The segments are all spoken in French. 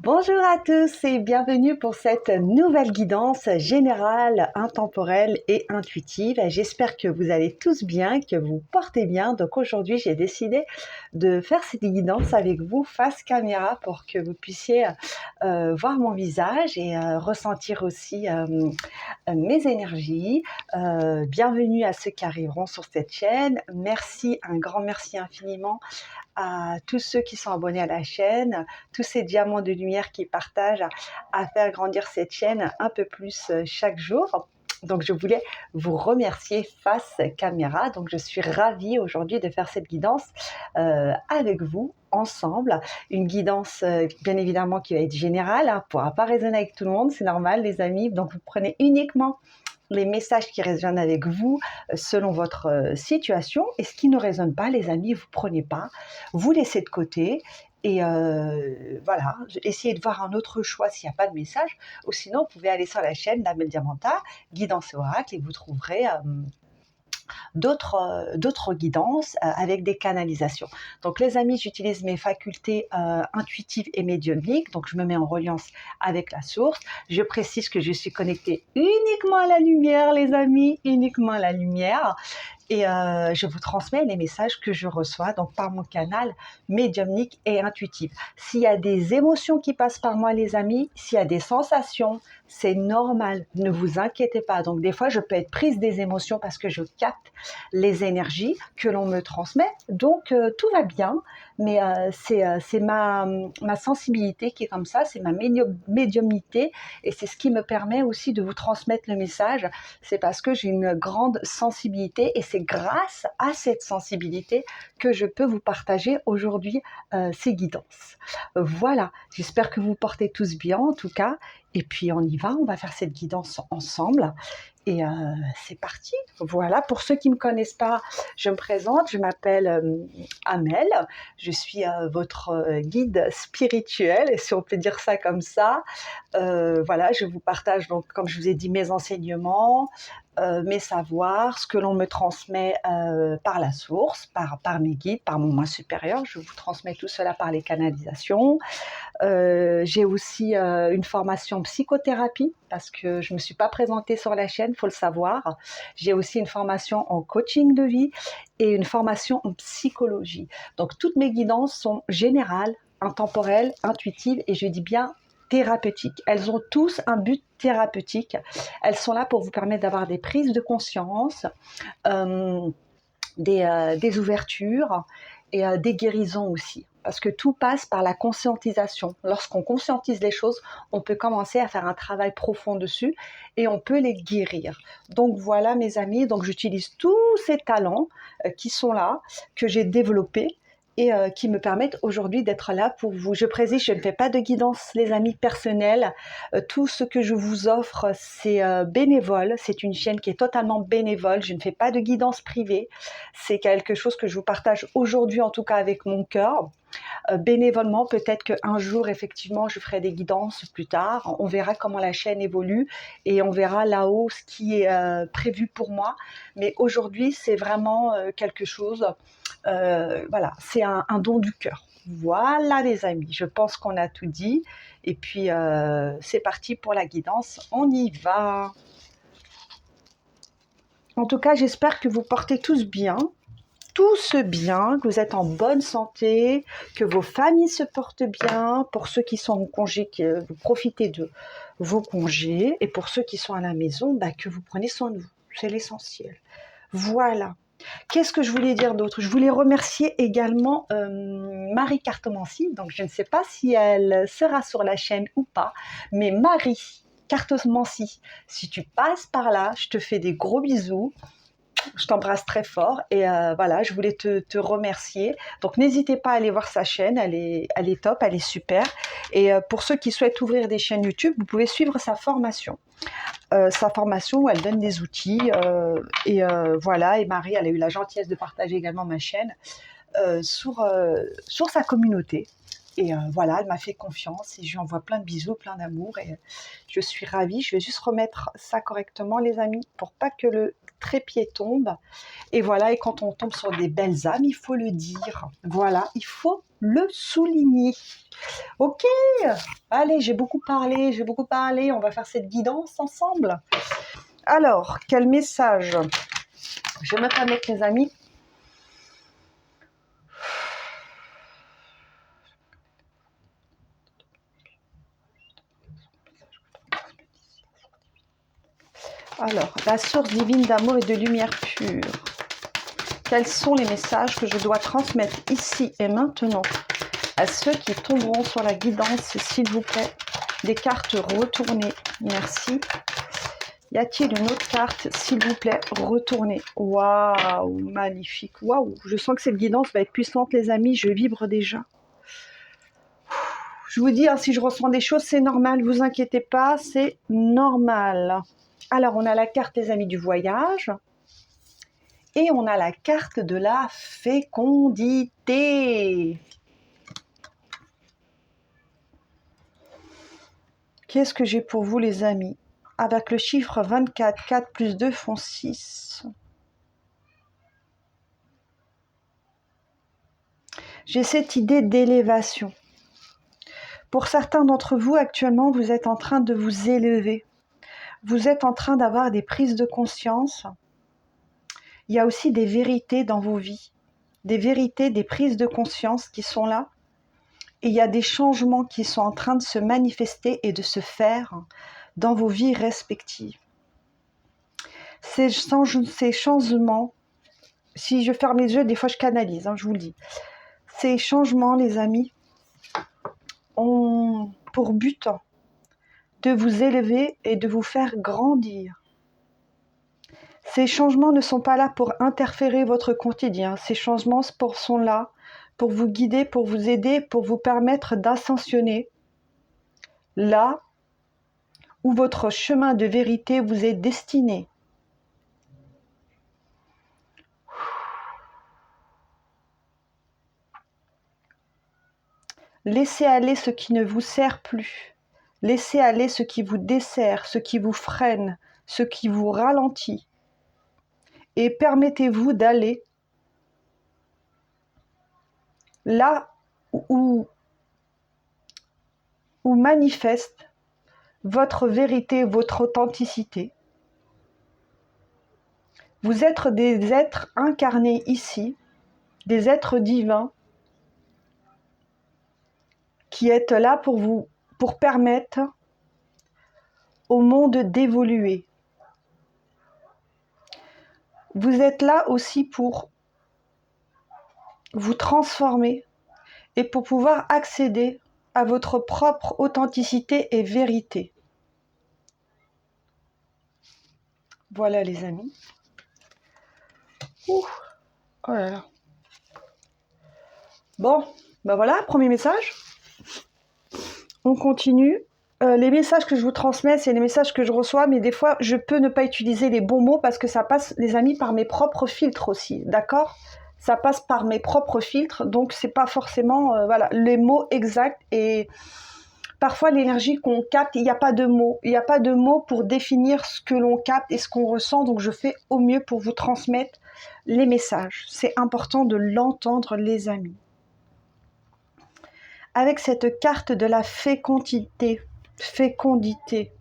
Bonjour à tous et bienvenue pour cette nouvelle guidance générale, intemporelle et intuitive. J'espère que vous allez tous bien, que vous portez bien. Donc aujourd'hui, j'ai décidé de faire cette guidance avec vous face caméra pour que vous puissiez voir mon visage et ressentir aussi mes énergies. Bienvenue à ceux qui arriveront sur cette chaîne. Merci, un grand merci infiniment à tous ceux qui sont abonnés à la chaîne, tous ces diamants de lumière qui partagent à faire grandir cette chaîne un peu plus chaque jour. Donc je voulais vous remercier face caméra. Donc je suis ravie aujourd'hui de faire cette guidance avec vous ensemble. Une guidance bien évidemment qui va être générale, ne pourra pas résonner avec tout le monde, c'est normal les amis. Donc vous prenez uniquement les messages qui résonnent avec vous selon votre situation, et ce qui ne résonne pas, les amis, vous prenez pas, vous laissez de côté, et voilà, essayez de voir un autre choix s'il n'y a pas de message, ou sinon vous pouvez aller sur la chaîne Label Diamanta, Guidance et Oracle, et vous trouverez d'autres guidances avec des canalisations. Donc les amis, j'utilise mes facultés intuitives et médiumniques, donc je me mets en reliance avec la source. Je précise que je suis connectée uniquement à la lumière, les amis, uniquement à la lumière. Et je vous transmets les messages que je reçois donc par mon canal médiumnique et intuitif. S'il y a des émotions qui passent par moi, les amis, s'il y a des sensations, c'est normal, ne vous inquiétez pas. Donc des fois, je peux être prise des émotions parce que je capte les énergies que l'on me transmet. Donc tout va bien, mais c'est ma sensibilité qui est comme ça, c'est ma médiumnité, et c'est ce qui me permet aussi de vous transmettre le message. C'est parce que j'ai une grande sensibilité, et c'est grâce à cette sensibilité que je peux vous partager aujourd'hui ces guidances. Voilà, j'espère que vous portez tous bien en tout cas, et puis on y va, on va faire cette guidance ensemble. Et c'est parti. Voilà, pour ceux qui ne me connaissent pas, je me présente, je m'appelle Amel, je suis votre guide spirituel, si on peut dire ça comme ça. Voilà, je vous partage donc, comme je vous ai dit, mes enseignements, mes savoirs, ce que l'on me transmet par la source, par mes guides, par mon moi supérieur. Je vous transmets tout cela par les canalisations. J'ai aussi une formation psychothérapie, parce que je ne me suis pas présentée sur la chaîne, il faut le savoir. J'ai aussi une formation en coaching de vie et une formation en psychologie. Donc toutes mes guidances sont générales, intemporelles, intuitives, et je dis bien thérapeutiques. Elles ont tous un but thérapeutique. Elles sont là pour vous permettre d'avoir des prises de conscience, des ouvertures et des guérisons aussi. Parce que tout passe par la conscientisation. Lorsqu'on conscientise les choses, on peut commencer à faire un travail profond dessus et on peut les guérir. Donc voilà mes amis, donc j'utilise tous ces talents qui sont là, que j'ai développés, et qui me permettent aujourd'hui d'être là pour vous. Je précise, je ne fais pas de guidance, les amis, personnelle. Tout ce que je vous offre, c'est bénévole. C'est une chaîne qui est totalement bénévole. Je ne fais pas de guidance privée. C'est quelque chose que je vous partage aujourd'hui, en tout cas avec mon cœur. Bénévolement, peut-être qu'un jour, effectivement, je ferai des guidances plus tard. On verra comment la chaîne évolue et on verra là-haut ce qui est prévu pour moi. Mais aujourd'hui, c'est vraiment quelque chose, voilà, c'est un don du cœur. Voilà les amis, je pense qu'on a tout dit. Et puis, c'est parti pour la guidance, on y va. En tout cas, j'espère que vous portez tous bien, que vous êtes en bonne santé, que vos familles se portent bien. Pour ceux qui sont en congé, que vous profitez de vos congés, et pour ceux qui sont à la maison, que vous prenez soin de vous. C'est l'essentiel. Voilà. Qu'est-ce que je voulais dire d'autre? Je voulais remercier également Marie Cartomancy. Donc je ne sais pas si elle sera sur la chaîne ou pas, mais Marie Cartomancy, si tu passes par là, je te fais des gros bisous. Je t'embrasse très fort, et voilà, je voulais te remercier. Donc n'hésitez pas à aller voir sa chaîne, elle est top, elle est super. Et pour ceux qui souhaitent ouvrir des chaînes YouTube, vous pouvez suivre sa formation. Où elle donne des outils, et voilà. Et Marie, elle a eu la gentillesse de partager également ma chaîne sur sa communauté. Et voilà, elle m'a fait confiance et je lui envoie plein de bisous, plein d'amour, et je suis ravie. Je vais juste remettre ça correctement, les amis, pour pas que le trépied tombe. Et voilà, et quand on tombe sur des belles âmes, il faut le dire. Voilà, il faut le souligner. Ok, allez, j'ai beaucoup parlé, on va faire cette guidance ensemble. Alors, quel message? Je vais me connecter, les amis. Alors, la source divine d'amour et de lumière pure. Quels sont les messages que je dois transmettre ici et maintenant à ceux qui tomberont sur la guidance, s'il vous plaît? Des cartes retournées, merci. Y a-t-il une autre carte, s'il vous plaît, retournée? Waouh, magnifique, waouh. Je sens que cette guidance va être puissante, les amis, je vibre déjà. Je vous dis, hein, si je ressens des choses, c'est normal, vous inquiétez pas, c'est normal. Alors, on a la carte, les amis, du voyage. Et on a la carte de la fécondité. Qu'est-ce que j'ai pour vous, les amis? Avec le chiffre 24, 4 plus 2 font 6. J'ai cette idée d'élévation. Pour certains d'entre vous, actuellement, vous êtes en train de vous élever. Vous êtes en train d'avoir des prises de conscience. Il y a aussi des vérités dans vos vies. Des vérités, des prises de conscience qui sont là. Et il y a des changements qui sont en train de se manifester et de se faire dans vos vies respectives. Ces changements, si je ferme les yeux, des fois je canalise, hein, je vous le dis. Ces changements, les amis, ont pour but de vous élever et de vous faire grandir. Ces changements ne sont pas là pour interférer votre quotidien. Ces changements sont là pour vous guider, pour vous aider, pour vous permettre d'ascensionner là où votre chemin de vérité vous est destiné. Laissez aller ce qui ne vous sert plus. Laissez aller ce qui vous dessert, ce qui vous freine, ce qui vous ralentit. Et permettez-vous d'aller là où manifeste votre vérité, votre authenticité. Vous êtes des êtres incarnés ici, des êtres divins qui êtes là pour permettre au monde d'évoluer. Vous êtes là aussi pour vous transformer et pour pouvoir accéder à votre propre authenticité et vérité. Voilà, les amis. Ouh. Oh là là. Bon, ben voilà, premier message. On continue. Les messages que je vous transmets, c'est les messages que je reçois, mais des fois, je peux ne pas utiliser les bons mots parce que ça passe, les amis, par mes propres filtres aussi, d'accord? Ça passe par mes propres filtres, donc c'est pas forcément voilà, les mots exacts. Et parfois, l'énergie qu'on capte, il n'y a pas de mots. Il n'y a pas de mots pour définir ce que l'on capte et ce qu'on ressent, donc je fais au mieux pour vous transmettre les messages. C'est important de l'entendre, les amis. Avec cette carte de la fécondité. Fécondité.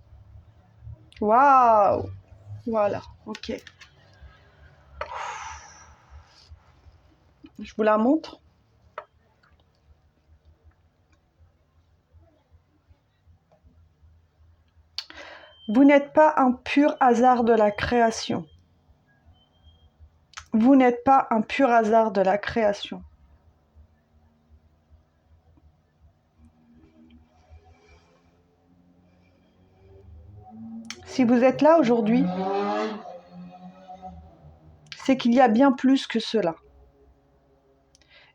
Waouh! Voilà, ok. Je vous la montre. Vous n'êtes pas un pur hasard de la création. Vous n'êtes pas un pur hasard de la création. Si vous êtes là aujourd'hui, c'est qu'il y a bien plus que cela.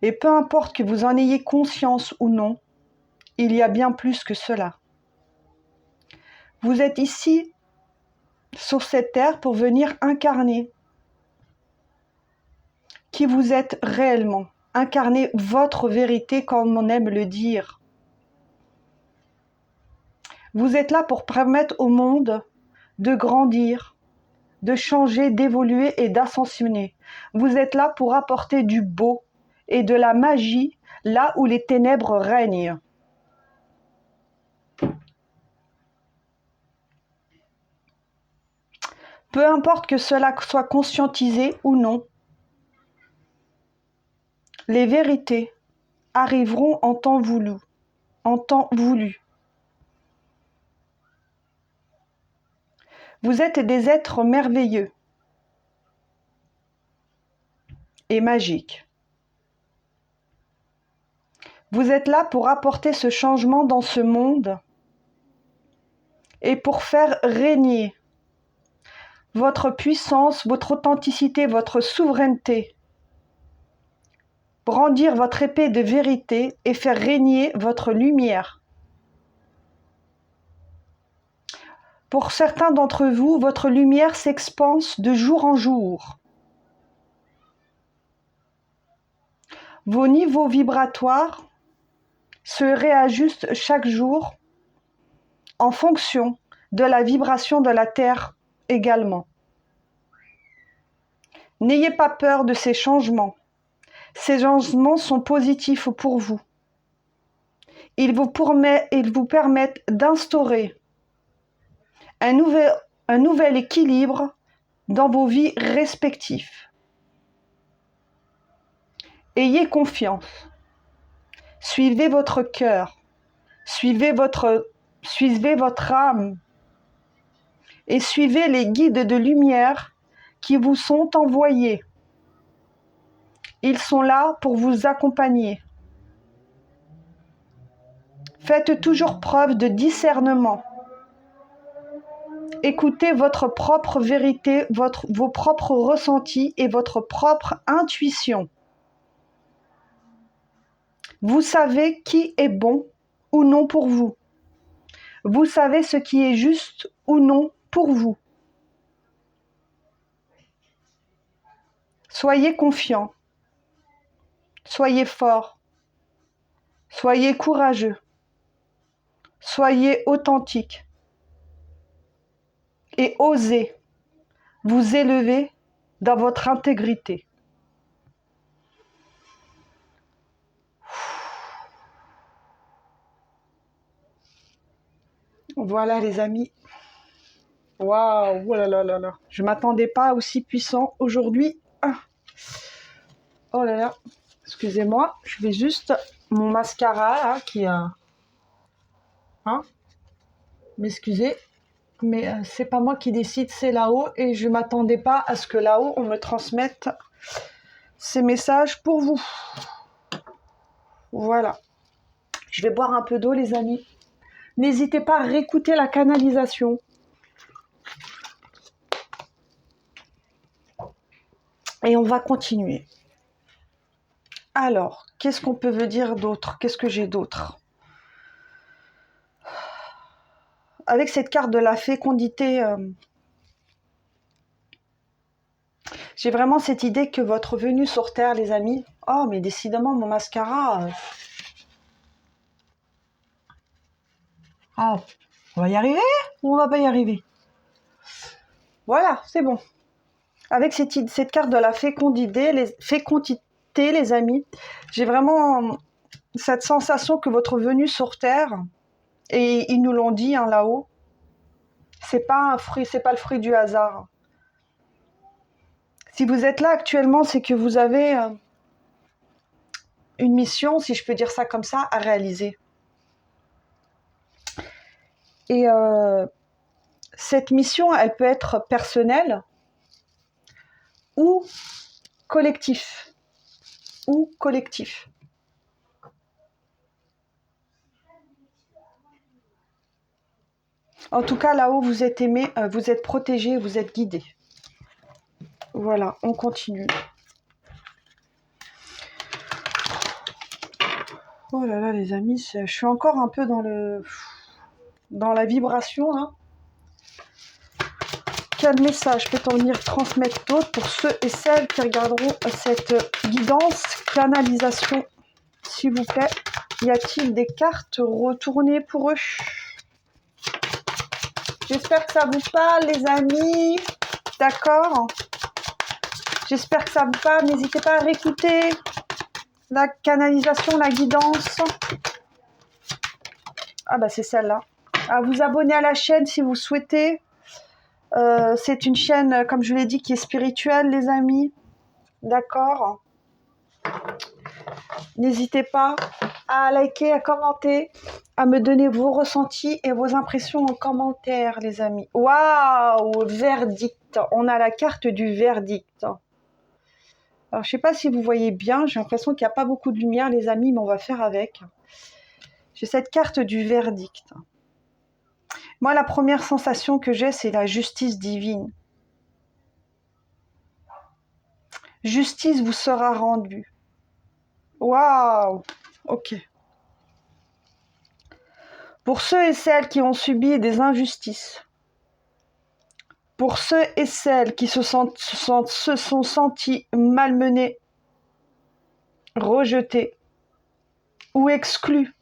Et peu importe que vous en ayez conscience ou non, il y a bien plus que cela. Vous êtes ici, sur cette terre, pour venir incarner qui vous êtes réellement. Incarner votre vérité, comme on aime le dire. Vous êtes là pour permettre au monde de grandir, de changer, d'évoluer et d'ascensionner. Vous êtes là pour apporter du beau et de la magie là où les ténèbres règnent. Peu importe que cela soit conscientisé ou non, les vérités arriveront en temps voulu. En temps voulu. Vous êtes des êtres merveilleux et magiques. Vous êtes là pour apporter ce changement dans ce monde et pour faire régner votre puissance, votre authenticité, votre souveraineté. Brandir votre épée de vérité et faire régner votre lumière. Pour certains d'entre vous, votre lumière s'expanse de jour en jour. Vos niveaux vibratoires se réajustent chaque jour en fonction de la vibration de la Terre également. N'ayez pas peur de ces changements. Ces changements sont positifs pour vous. Ils vous permettent d'instaurer un nouvel équilibre dans vos vies respectives. Ayez confiance. Suivez votre cœur. Suivez votre âme. Et suivez les guides de lumière qui vous sont envoyés. Ils sont là pour vous accompagner. Faites toujours preuve de discernement. Écoutez votre propre vérité, vos propres ressentis et votre propre intuition. Vous savez qui est bon ou non pour vous. Vous savez ce qui est juste ou non pour vous. Soyez confiants. Soyez forts. Soyez courageux. Soyez authentiques. Et osez vous élever dans votre intégrité. Voilà les amis. Waouh, oh là là là là. Je ne m'attendais pas à aussi puissant aujourd'hui. Ah. Oh là là. Excusez-moi, je vais juste mon mascara là, qui a... M'excusez, mais c'est pas moi qui décide, c'est là-haut et je ne m'attendais pas à ce que là-haut on me transmette ces messages pour vous. Voilà. Je vais boire un peu d'eau les amis. N'hésitez pas à réécouter la canalisation. Et on va continuer. Alors, qu'est-ce qu'on peut vous dire d'autre? Qu'est-ce que j'ai d'autre? Avec cette carte de la fécondité, j'ai vraiment cette idée que votre venue sur Terre, les amis... Oh, mais décidément, mon mascara... Ah, on va y arriver ou on va pas y arriver? Voilà, c'est bon. Avec cette carte de la fécondité, les amis, j'ai vraiment cette sensation que votre venue sur Terre, et ils nous l'ont dit là-haut, c'est pas un fruit, c'est pas le fruit du hasard. Si vous êtes là actuellement, c'est que vous avez une mission, si je peux dire ça comme ça, à réaliser. Et cette mission, elle peut être personnelle ou collectif. En tout cas, là-haut, vous êtes aimé, vous êtes protégé, vous êtes guidé. Voilà, on continue. Oh là là, les amis, je suis encore un peu dans la vibration, là. Quel message peut-on venir transmettre d'autre pour ceux et celles qui regarderont cette guidance, canalisation, s'il vous plaît? Y a-t-il des cartes retournées pour eux? J'espère que ça vous parle, les amis. D'accord? J'espère que ça vous parle. N'hésitez pas à réécouter. La canalisation, la guidance. Ah bah c'est celle-là. À vous abonner à la chaîne si vous souhaitez. C'est une chaîne, comme je l'ai dit, qui est spirituelle, les amis. D'accord. N'hésitez pas à liker, à commenter, à me donner vos ressentis et vos impressions en commentaire, les amis. Waouh, verdict. On a la carte du verdict. Alors, je ne sais pas si vous voyez bien. J'ai l'impression qu'il n'y a pas beaucoup de lumière, les amis, mais on va faire avec. J'ai cette carte du verdict. Moi, la première sensation que j'ai, c'est la justice divine. Justice vous sera rendue. Waouh. Ok. Pour ceux et celles qui ont subi des injustices, pour ceux et celles qui se sont sentis malmenés, rejetés ou exclus,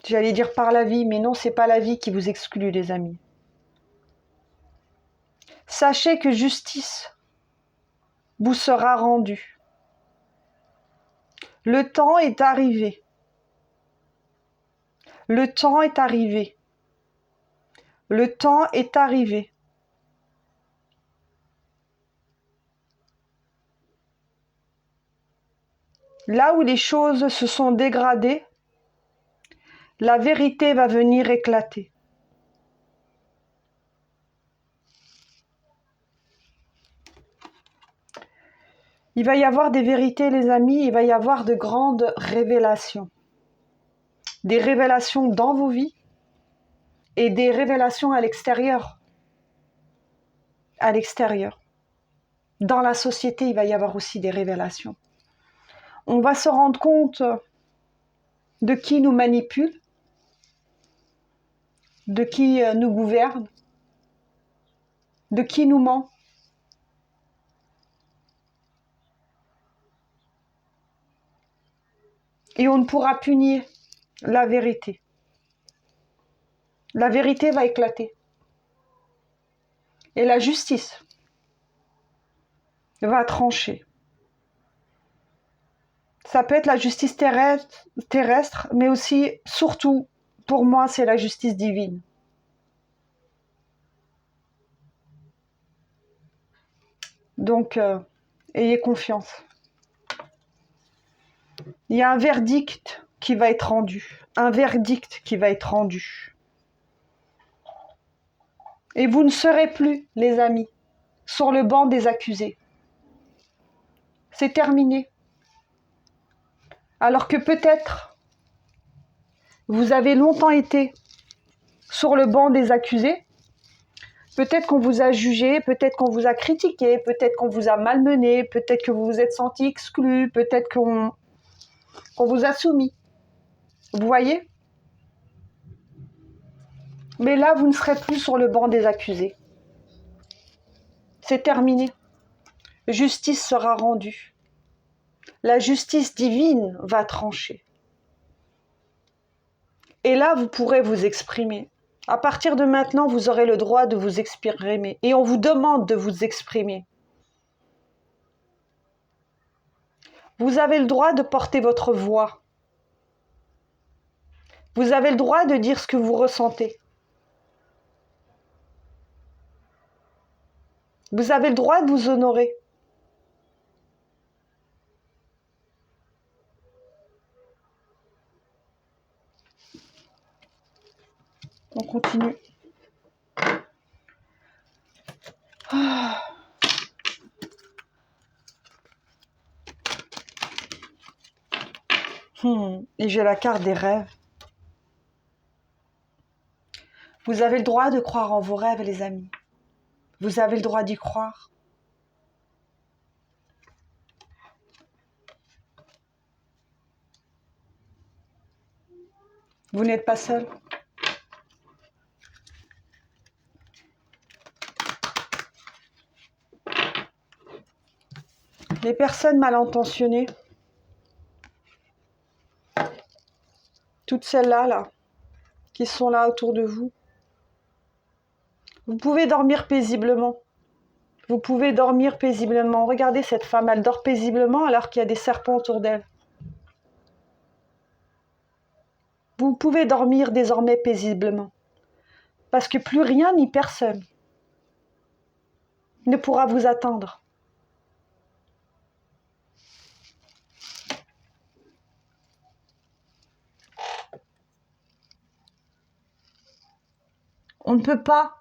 j'allais dire par la vie, mais non, c'est pas la vie qui vous exclut, les amis. Sachez que justice vous sera rendue. Le temps est arrivé. Le temps est arrivé. Le temps est arrivé. Là où les choses se sont dégradées, la vérité va venir éclater. Il va y avoir des vérités, les amis, il va y avoir de grandes révélations. Des révélations dans vos vies et des révélations à l'extérieur. À l'extérieur. Dans la société, il va y avoir aussi des révélations. On va se rendre compte de qui nous manipule, de qui nous gouverne, de qui nous ment. Et on ne pourra punir la vérité. La vérité va éclater. Et la justice va trancher. Ça peut être la justice terrestre, mais aussi, surtout, pour moi, c'est la justice divine. Donc, ayez confiance. Il y a un verdict qui va être rendu. Un verdict qui va être rendu. Et vous ne serez plus, les amis, sur le banc des accusés. C'est terminé. Alors que peut-être, vous avez longtemps été sur le banc des accusés. Peut-être qu'on vous a jugé, peut-être qu'on vous a critiqué, peut-être qu'on vous a malmené, peut-être que vous vous êtes senti exclu, peut-être qu'on vous a soumis. Vous voyez? Mais là, vous ne serez plus sur le banc des accusés. C'est terminé. Justice sera rendue. La justice divine va trancher. Et là, vous pourrez vous exprimer. À partir de maintenant, vous aurez le droit de vous exprimer. Et on vous demande de vous exprimer. Vous avez le droit de porter votre voix. Vous avez le droit de dire ce que vous ressentez. Vous avez le droit de vous honorer. On continue. Ah. Et j'ai la carte des rêves. Vous avez le droit de croire en vos rêves, les amis. Vous avez le droit d'y croire. Vous n'êtes pas seul. Les personnes mal intentionnées, toutes celles-là, là, qui sont là autour de vous, vous pouvez dormir paisiblement. Vous pouvez dormir paisiblement. Regardez cette femme, elle dort paisiblement alors qu'il y a des serpents autour d'elle. Vous pouvez dormir désormais paisiblement. Parce que plus rien ni personne ne pourra vous atteindre. On ne peut pas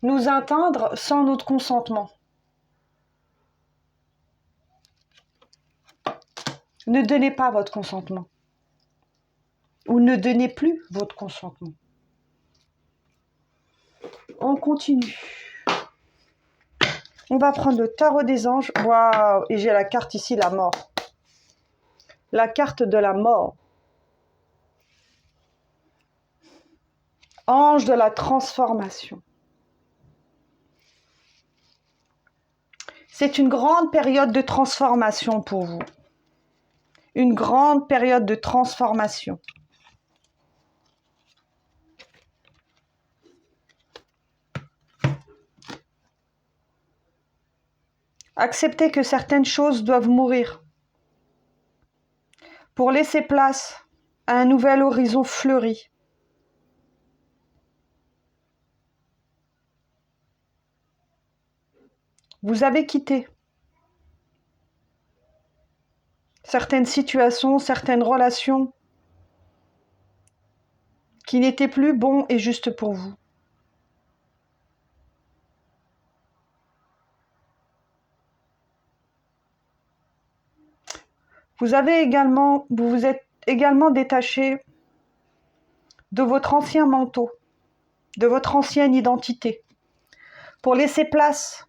nous atteindre sans notre consentement. Ne donnez pas votre consentement. Ou ne donnez plus votre consentement. On continue. On va prendre le tarot des anges. Waouh! Et j'ai la carte ici, la mort. La carte de la mort. Ange de la transformation. C'est une grande période de transformation pour vous. Une grande période de transformation. Acceptez que certaines choses doivent mourir pour laisser place à un nouvel horizon fleuri. Vous avez quitté certaines situations, certaines relations qui n'étaient plus bons et justes pour vous. Vous vous êtes également détaché de votre ancien manteau, de votre ancienne identité, pour laisser place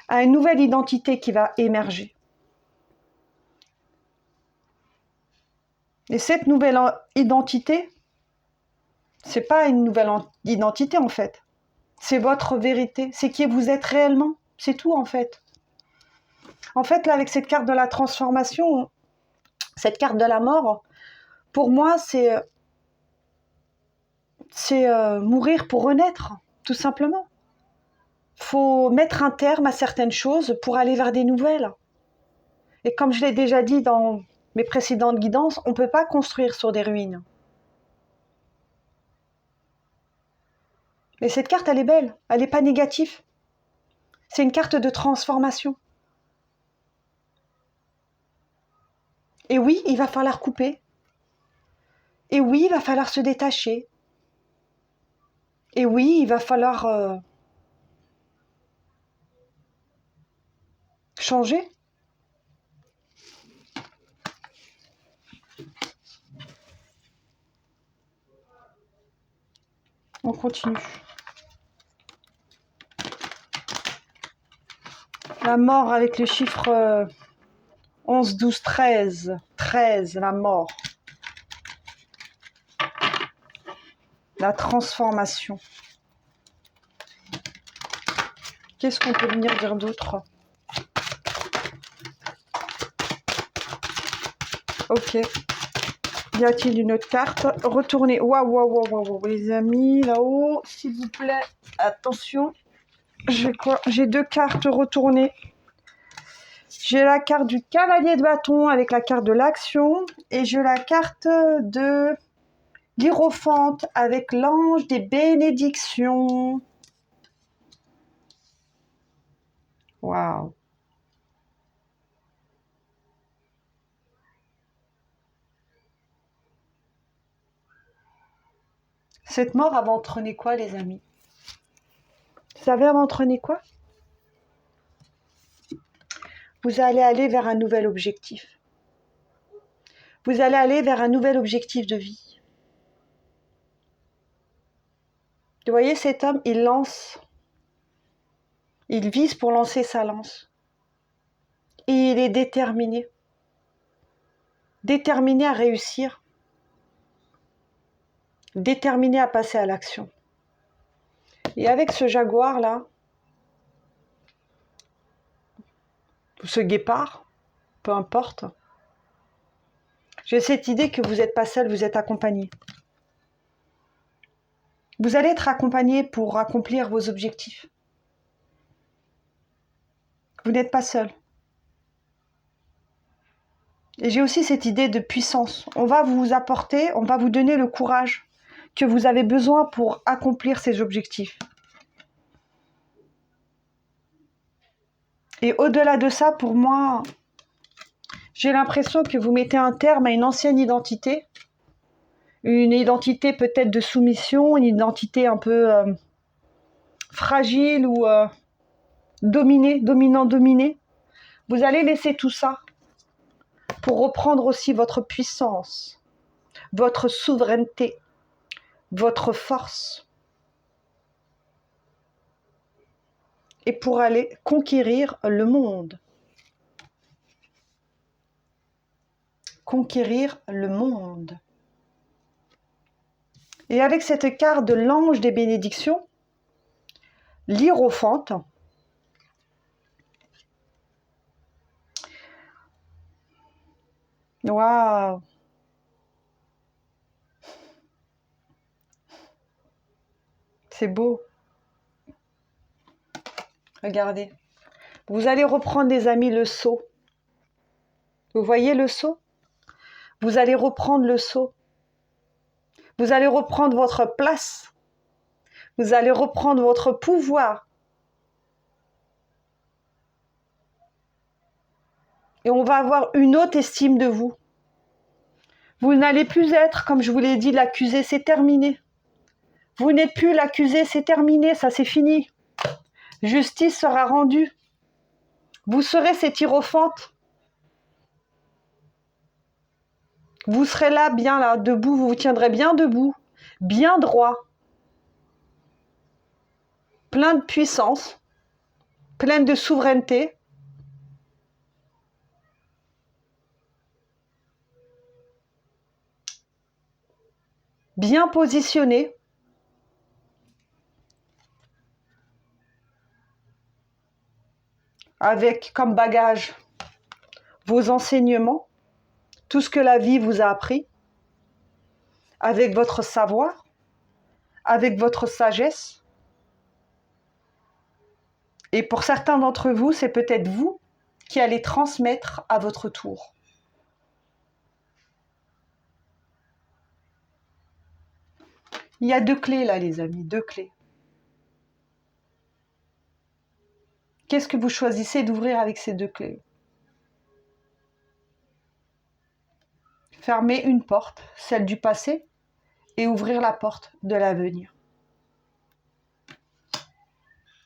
à une nouvelle identité qui va émerger. Et cette nouvelle identité, c'est pas une nouvelle identité en fait. C'est votre vérité, c'est qui vous êtes réellement, c'est tout en fait. En fait, là, avec cette carte de la transformation, cette carte de la mort, pour moi, c'est mourir pour renaître, tout simplement. Faut mettre un terme à certaines choses pour aller vers des nouvelles. Et comme je l'ai déjà dit dans mes précédentes guidances, on ne peut pas construire sur des ruines. Mais cette carte, elle est belle, elle n'est pas négative. C'est une carte de transformation. Et oui, il va falloir couper. Et oui, il va falloir se détacher. Et oui, il va falloir changer. On continue. La mort avec le chiffre 11, 12, 13. 13, la mort. La transformation. Qu'est-ce qu'on peut venir dire d'autre? Ok. Y a-t-il une autre carte? Retournez. Waouh, waouh, waouh, waouh, les amis, là-haut, s'il vous plaît. Attention. J'ai deux cartes retournées. J'ai la carte du cavalier de bâton avec la carte de l'action. Et j'ai la carte de l'hiérophante avec l'ange des bénédictions. Waouh. Cette mort va entraîner quoi, les amis? Vous savez, elle va entraîner quoi? Vous allez aller vers un nouvel objectif. Vous allez aller vers un nouvel objectif de vie. Vous voyez, cet homme, il lance. Il vise pour lancer sa lance. Et il est déterminé. Déterminé à réussir. Déterminé à passer à l'action. Et avec ce jaguar-là, ou ce guépard, peu importe, j'ai cette idée que vous n'êtes pas seul, vous êtes accompagné. Vous allez être accompagné pour accomplir vos objectifs. Vous n'êtes pas seul. Et j'ai aussi cette idée de puissance. On va vous apporter, on va vous donner le courage que vous avez besoin pour accomplir ces objectifs. Et au-delà de ça, pour moi, j'ai l'impression que vous mettez un terme à une ancienne identité. Une identité peut-être de soumission, une identité un peu fragile ou dominée, dominant-dominée. Vous allez laisser tout ça pour reprendre aussi votre puissance, votre souveraineté, votre force. Et pour aller conquérir le monde. Conquérir le monde. Et avec cette carte de l'ange des bénédictions, l'hiérophante, waouh! C'est beau. Regardez. Vous allez reprendre, les amis, le sceau. Vous voyez le sceau? Vous allez reprendre le sceau. Vous allez reprendre votre place. Vous allez reprendre votre pouvoir. Et on va avoir une haute estime de vous. Vous n'allez plus être, comme je vous l'ai dit, l'accusé, c'est terminé. Vous n'êtes plus l'accusé, c'est terminé, ça c'est fini. Justice sera rendue. Vous serez cette hiérophante. Vous serez là, bien là, debout, vous vous tiendrez bien debout, bien droit, plein de puissance, plein de souveraineté. Bien positionné. Avec comme bagage vos enseignements, tout ce que la vie vous a appris, avec votre savoir, avec votre sagesse. Et pour certains d'entre vous, c'est peut-être vous qui allez transmettre à votre tour. Il y a 2 clés là, les amis, 2 clés. Qu'est-ce que vous choisissez d'ouvrir avec ces 2 clés? Fermer une porte, celle du passé, et ouvrir la porte de l'avenir.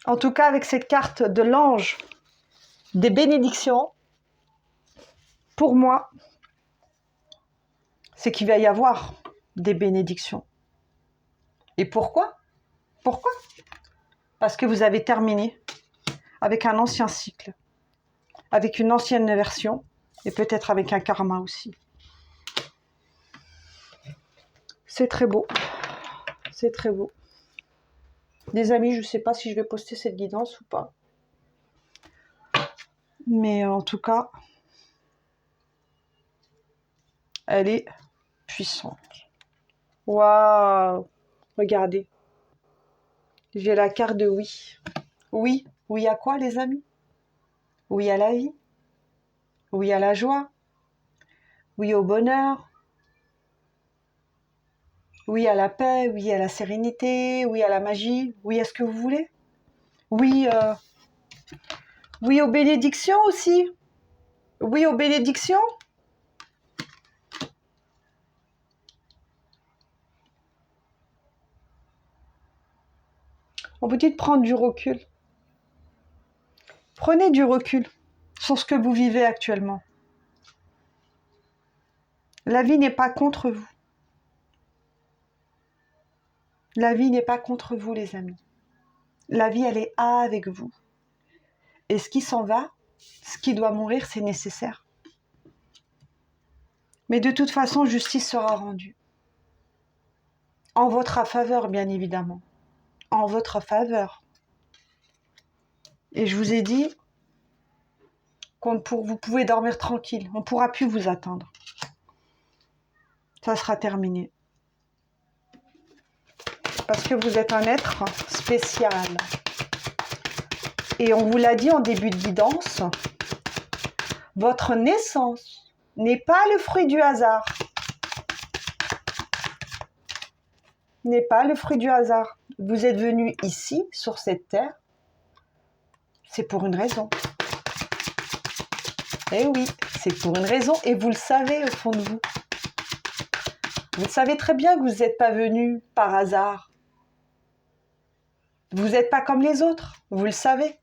En tout cas, avec cette carte de l'ange des bénédictions, pour moi, c'est qu'il va y avoir des bénédictions. Et pourquoi? Pourquoi? Parce que vous avez terminé avec un ancien cycle, avec une ancienne version, et peut-être avec un karma aussi. C'est très beau. C'est très beau. Les amis, je ne sais pas si je vais poster cette guidance ou pas. Mais en tout cas, elle est puissante. Waouh! Regardez. J'ai la carte de oui. Oui. Oui à quoi, les amis? Oui à la vie. Oui à la joie. Oui au bonheur. Oui à la paix. Oui à la sérénité. Oui à la magie. Oui à ce que vous voulez. Oui, oui aux bénédictions aussi. Oui aux bénédictions. On vous dit de prendre du recul. Prenez du recul sur ce que vous vivez actuellement. La vie n'est pas contre vous. La vie n'est pas contre vous, les amis. La vie, elle est avec vous. Et ce qui s'en va, ce qui doit mourir, c'est nécessaire. Mais de toute façon, justice sera rendue. En votre faveur, bien évidemment. En votre faveur. Et je vous ai dit vous pouvez dormir tranquille. On ne pourra plus vous atteindre. Ça sera terminé. Parce que vous êtes un être spécial. Et on vous l'a dit en début de guidance, votre naissance n'est pas le fruit du hasard. N'est pas le fruit du hasard. Vous êtes venu ici, sur cette terre, c'est pour une raison. Eh oui, c'est pour une raison et vous le savez au fond de vous. Vous savez très bien que vous n'êtes pas venu par hasard. Vous n'êtes pas comme les autres, vous le savez.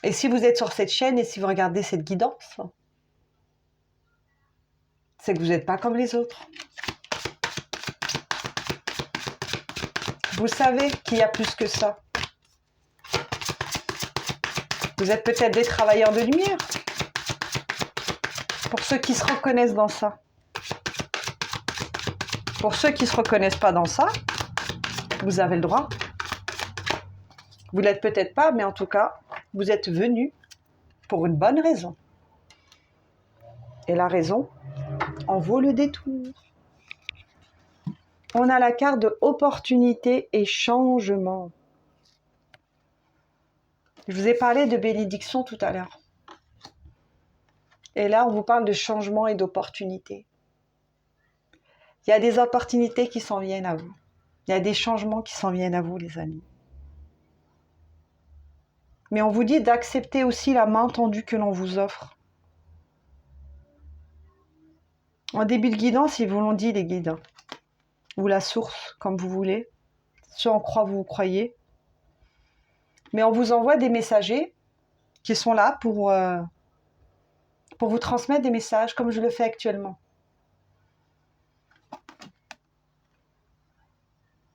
Et si vous êtes sur cette chaîne et si vous regardez cette guidance, c'est que vous n'êtes pas comme les autres. Vous savez qu'il y a plus que ça. Vous êtes peut-être des travailleurs de lumière. Pour ceux qui se reconnaissent dans ça. Pour ceux qui ne se reconnaissent pas dans ça, vous avez le droit. Vous ne l'êtes peut-être pas, mais en tout cas, vous êtes venus pour une bonne raison. Et la raison en vaut le détour. On a la carte de opportunité et changement. Je vous ai parlé de bénédiction tout à l'heure. Et là, on vous parle de changement et d'opportunité. Il y a des opportunités qui s'en viennent à vous. Il y a des changements qui s'en viennent à vous, les amis. Mais on vous dit d'accepter aussi la main tendue que l'on vous offre. En début de guidance, ils vous l'ont dit, les guides. Ou la source, comme vous voulez. Ce en quoi vous croyez. Mais on vous envoie des messagers qui sont là pour vous transmettre des messages, comme je le fais actuellement.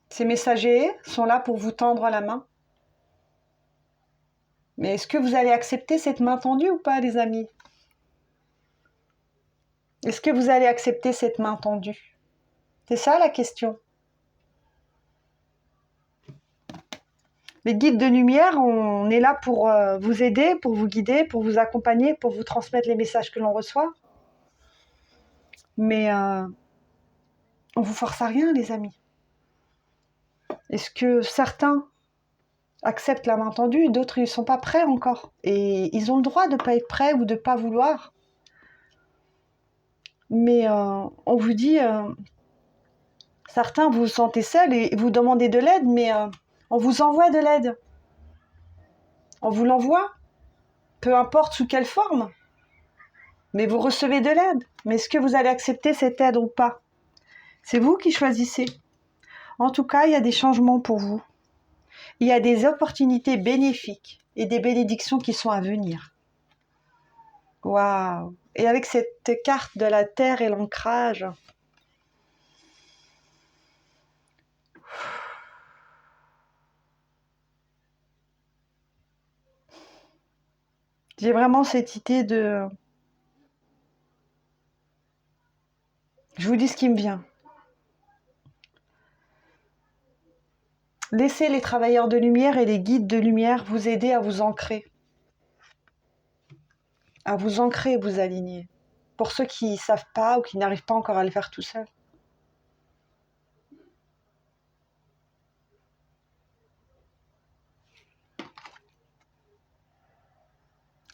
Ces messagers sont là pour vous tendre la main. Mais est-ce que vous allez accepter cette main tendue ou pas, les amis? Est-ce que vous allez accepter cette main tendue? C'est ça la question. Les guides de lumière, on est là pour vous aider, pour vous guider, pour vous accompagner, pour vous transmettre les messages que l'on reçoit. Mais on ne vous force à rien, les amis. Est-ce que certains acceptent la main tendue et d'autres, ils ne sont pas prêts encore? Et ils ont le droit de ne pas être prêts ou de ne pas vouloir. Mais on vous dit, certains vous vous sentez seuls et vous demandez de l'aide, mais on vous envoie de l'aide. On vous l'envoie, peu importe sous quelle forme. Mais vous recevez de l'aide. Mais est-ce que vous allez accepter cette aide ou pas? C'est vous qui choisissez. En tout cas, il y a des changements pour vous. Il y a des opportunités bénéfiques et des bénédictions qui sont à venir. Waouh! Et avec cette carte de la terre et l'ancrage, j'ai vraiment cette idée de... Je vous dis ce qui me vient. Laissez les travailleurs de lumière et les guides de lumière vous aider à vous ancrer. À vous ancrer et vous aligner. Pour ceux qui ne savent pas ou qui n'arrivent pas encore à le faire tout seuls.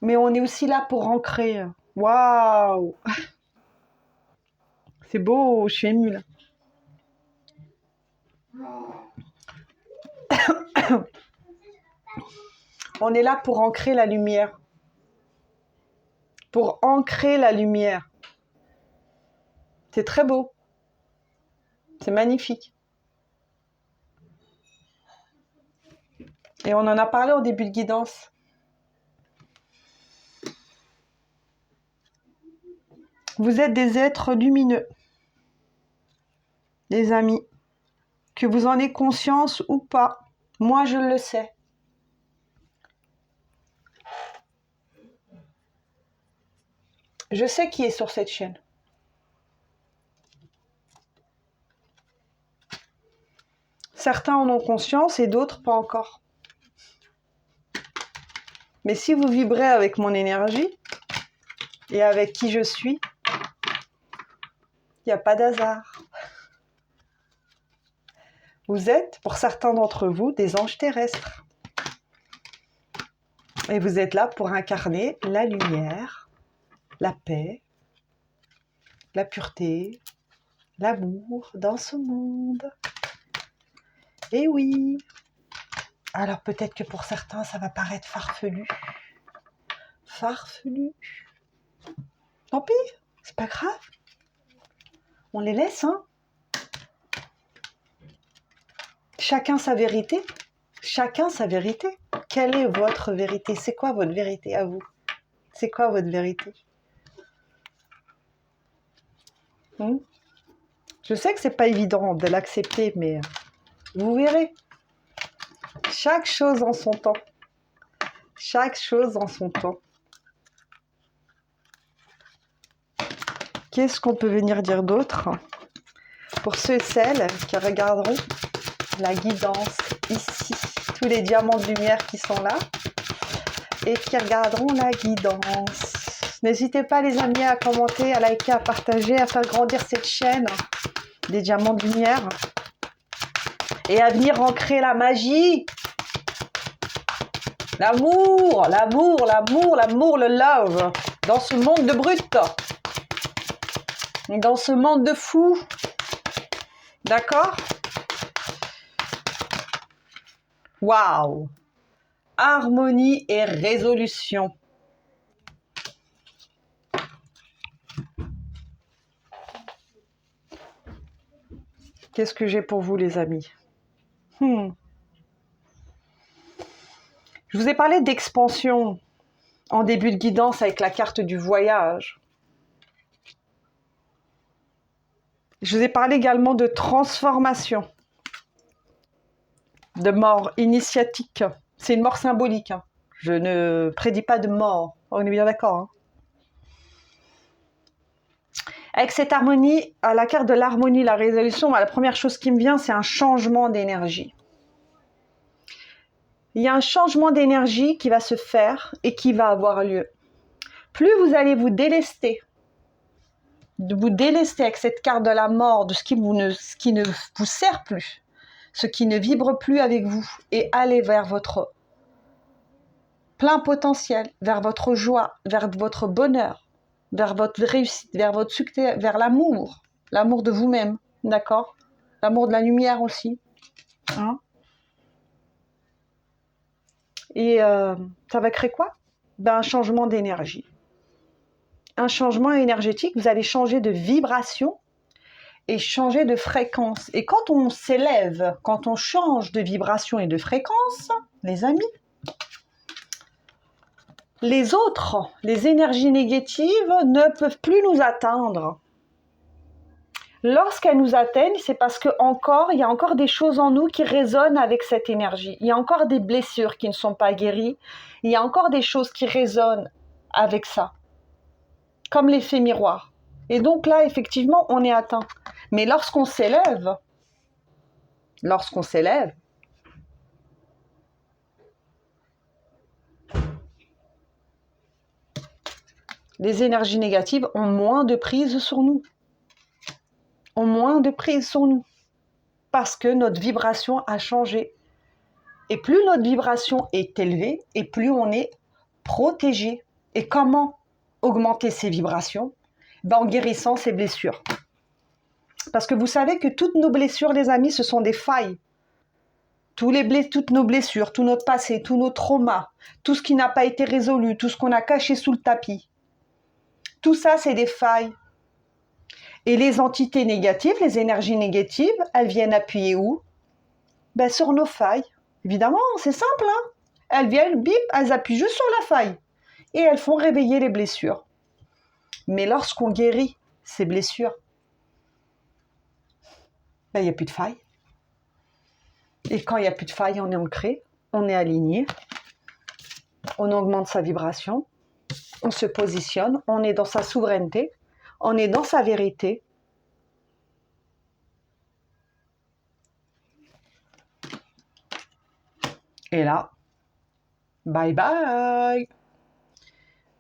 Mais on est aussi là pour ancrer. Waouh! C'est beau, je suis émue là. On est là pour ancrer la lumière. Pour ancrer la lumière. C'est très beau. C'est magnifique. Et on en a parlé au début de guidance. Vous êtes des êtres lumineux. Les amis. Que vous en ayez conscience ou pas. Moi, je le sais. Je sais qui est sur cette chaîne. Certains en ont conscience et d'autres pas encore. Mais si vous vibrez avec mon énergie et avec qui je suis, il n'y a pas d'hasard. Vous êtes, pour certains d'entre vous, des anges terrestres. Et vous êtes là pour incarner la lumière, la paix, la pureté, l'amour dans ce monde. Et oui. Alors peut-être que pour certains, ça va paraître farfelu. Farfelu. Tant pis, c'est pas grave. On les laisse, hein. Chacun sa vérité. Chacun sa vérité. Quelle est votre vérité? C'est quoi votre vérité à vous? C'est quoi votre vérité? Je sais que c'est pas évident de l'accepter, mais vous verrez. Chaque chose en son temps. Chaque chose en son temps. Qu'est-ce qu'on peut venir dire d'autre? Pour ceux et celles qui regarderont la guidance ici, tous les diamants de lumière qui sont là et qui regarderont la guidance. N'hésitez pas les amis à commenter, à liker, à partager, à faire grandir cette chaîne des diamants de lumière et à venir ancrer la magie, l'amour, l'amour, l'amour, l'amour, le love dans ce monde de brut, dans ce monde de fou. D'accord? Waouh! Harmonie et résolution. Qu'est-ce que j'ai pour vous, les amis? Je vous ai parlé d'expansion en début de guidance avec la carte du voyage. Je vous ai parlé également de transformation, de mort initiatique. C'est une mort symbolique. Hein. Je ne prédis pas de mort. On est bien d'accord. Hein. Avec cette harmonie, à la carte de l'harmonie, la résolution, la première chose qui me vient, c'est un changement d'énergie. Il y a un changement d'énergie qui va se faire et qui va avoir lieu. Plus vous allez vous délester avec cette carte de la mort, de ce qui ne vous sert plus, ce qui ne vibre plus avec vous, et aller vers votre plein potentiel, vers votre joie, vers votre bonheur, vers votre réussite, vers votre succès, vers l'amour de vous-même, d'accord? L'amour de la lumière aussi. Hein? Et ça va créer quoi? Un changement d'énergie. Un changement énergétique, vous allez changer de vibration et changer de fréquence. Et quand on s'élève, quand on change de vibration et de fréquence, les amis, les autres, les énergies négatives ne peuvent plus nous atteindre. Lorsqu'elles nous atteignent, c'est parce qu'il y a encore des choses en nous qui résonnent avec cette énergie. Il y a encore des blessures qui ne sont pas guéries. Il y a encore des choses qui résonnent avec ça. Comme l'effet miroir. Et donc là, effectivement, on est atteint. Mais lorsqu'on s'élève, les énergies négatives ont moins de prise sur nous. Parce que notre vibration a changé. Et plus notre vibration est élevée, et plus on est protégé. Et comment augmenter ces vibrations? En guérissant ces blessures. Parce que vous savez que toutes nos blessures, les amis, ce sont des failles. Toutes nos blessures, tout notre passé, tous nos traumas, tout ce qui n'a pas été résolu, tout ce qu'on a caché sous le tapis. Tout ça, c'est des failles. Et les entités négatives, les énergies négatives, elles viennent appuyer où? Sur nos failles. Évidemment, c'est simple. Hein, elles viennent, bip, elles appuient juste sur la faille. Et elles font réveiller les blessures. Mais lorsqu'on guérit ces blessures, il n'y a plus de faille. Et quand il n'y a plus de faille, on est ancré, on est aligné, on augmente sa vibration, on se positionne, on est dans sa souveraineté, on est dans sa vérité. Et là, bye bye.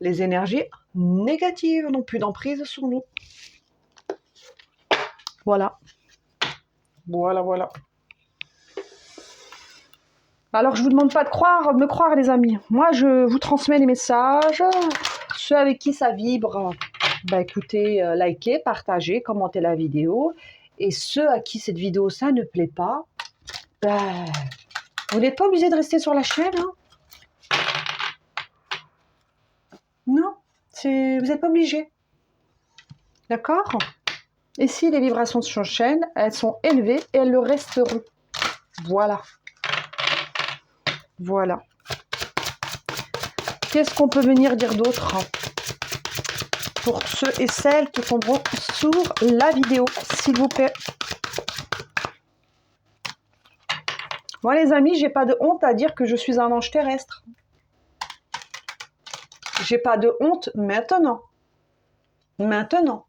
Les énergies négatives n'ont plus d'emprise sur nous. Voilà. Voilà. Alors, je vous demande pas de me croire, les amis. Moi, je vous transmets les messages. Ceux avec qui ça vibre, bah écoutez, likez, partagez, commentez la vidéo. Et ceux à qui cette vidéo, ça ne plaît pas, bah, vous n'êtes pas obligé de rester sur la chaîne. Hein. Non, vous n'êtes pas obligé. D'accord? Et si les vibrations sur chaîne, elles sont élevées et elles le resteront. Voilà. Voilà. Qu'est-ce qu'on peut venir dire d'autre pour ceux et celles qui tomberont sur la vidéo, s'il vous plaît? Moi, les amis, j'ai pas de honte à dire que je suis un ange terrestre. J'ai pas de honte maintenant. Maintenant.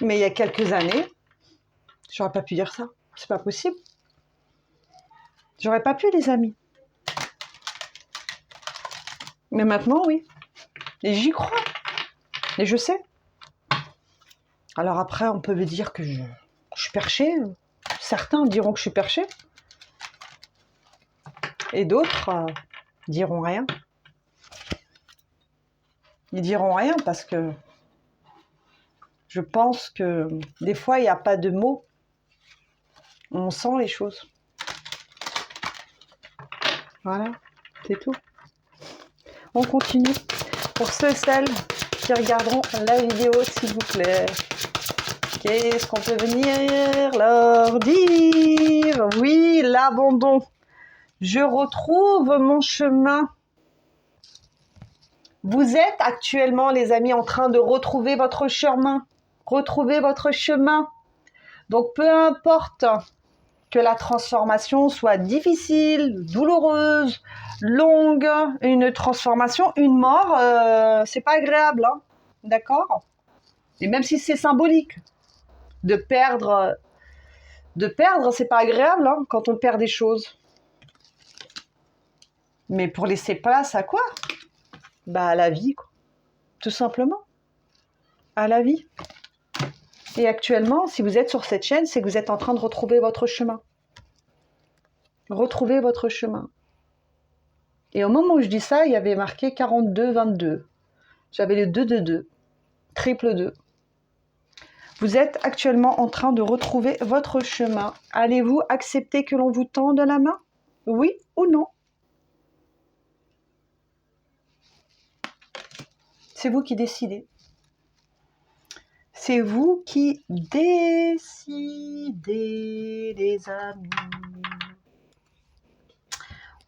Mais il y a quelques années, j'aurais pas pu dire ça. C'est pas possible. J'aurais pas pu, les amis. Mais maintenant, oui. Et j'y crois. Et je sais. Alors après, on peut me dire que je suis perché. Certains diront que je suis perché. Et d'autres diront rien. Ils diront rien parce que je pense que des fois, il n'y a pas de mots. On sent les choses. Voilà, c'est tout. On continue. Pour ceux et celles qui regarderont la vidéo, s'il vous plaît, qu'est-ce qu'on peut venir leur dire? Oui, l'abandon. Je retrouve mon chemin. Vous êtes actuellement, les amis, en train de retrouver votre chemin. Retrouvez votre chemin. Donc, peu importe que la transformation soit difficile, douloureuse, longue, une transformation, une mort, c'est pas agréable, hein, d'accord? Et même si c'est symbolique, de perdre, c'est pas agréable, hein, quand on perd des choses. Mais pour laisser place à quoi? Bah à la vie, quoi. Tout simplement. À la vie. Et actuellement, si vous êtes sur cette chaîne, c'est que vous êtes en train de retrouver votre chemin. Retrouvez votre chemin. Et au moment où je dis ça, il y avait marqué 42-22. J'avais le 2-2-2, triple 2. Vous êtes actuellement en train de retrouver votre chemin. Allez-vous accepter que l'on vous tende la main? Oui ou non? C'est vous qui décidez. C'est vous qui décidez, les amis.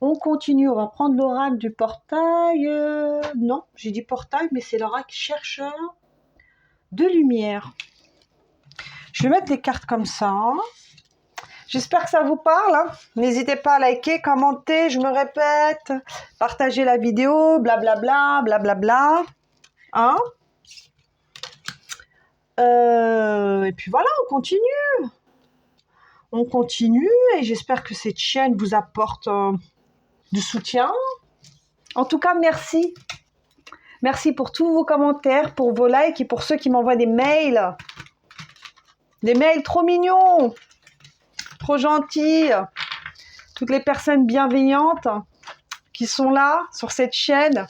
On continue, on va prendre l'oracle du portail. Non, j'ai dit portail, mais c'est l'oracle chercheur de lumière. Je vais mettre les cartes comme ça. Hein. J'espère que ça vous parle. Hein. N'hésitez pas à liker, commenter, je me répète, partager la vidéo, blablabla, blablabla. Hein et puis voilà, on continue. On continue et j'espère que cette chaîne vous apporte du soutien. En tout cas, merci. Merci pour tous vos commentaires, pour vos likes et pour ceux qui m'envoient des mails. Des mails trop mignons, trop gentils. Toutes les personnes bienveillantes qui sont là sur cette chaîne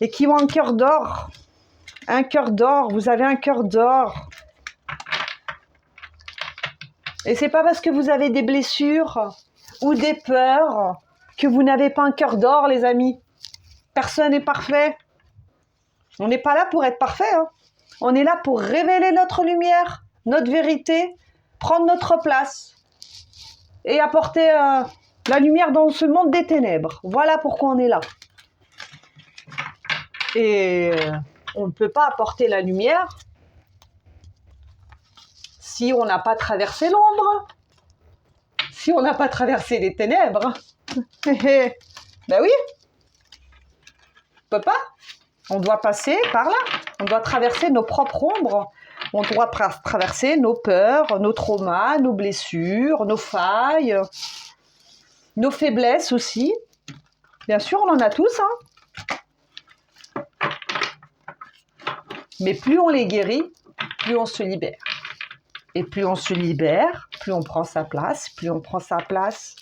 et qui ont un cœur d'or. Un cœur d'or, vous avez un cœur d'or. Et c'est pas parce que vous avez des blessures ou des peurs que vous n'avez pas un cœur d'or, les amis. Personne n'est parfait. On n'est pas là pour être parfait. Hein. On est là pour révéler notre lumière, notre vérité, prendre notre place et apporter la lumière dans ce monde des ténèbres. Voilà pourquoi on est là. Et on ne peut pas apporter la lumière si on n'a pas traversé l'ombre, si on n'a pas traversé les ténèbres. Ben oui, on peut pas. On doit passer par là. On doit traverser nos propres ombres. On doit traverser nos peurs, nos traumas, nos blessures, nos failles, nos faiblesses aussi. Bien sûr, on en a tous. Hein. Mais plus on les guérit, plus on se libère. Et plus on se libère, plus on prend sa place. Plus on prend sa place,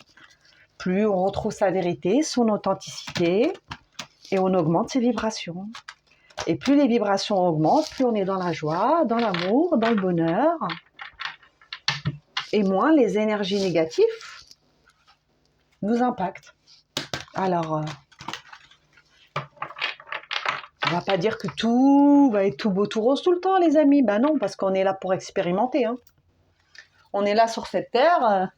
plus on retrouve sa vérité, son authenticité, et on augmente ses vibrations. Et plus les vibrations augmentent, plus on est dans la joie, dans l'amour, dans le bonheur, et moins les énergies négatives nous impactent. Alors, on va pas dire que tout va être tout beau, tout rose tout le temps, les amis. Ben non, parce qu'on est là pour expérimenter. Hein. On est là sur cette terre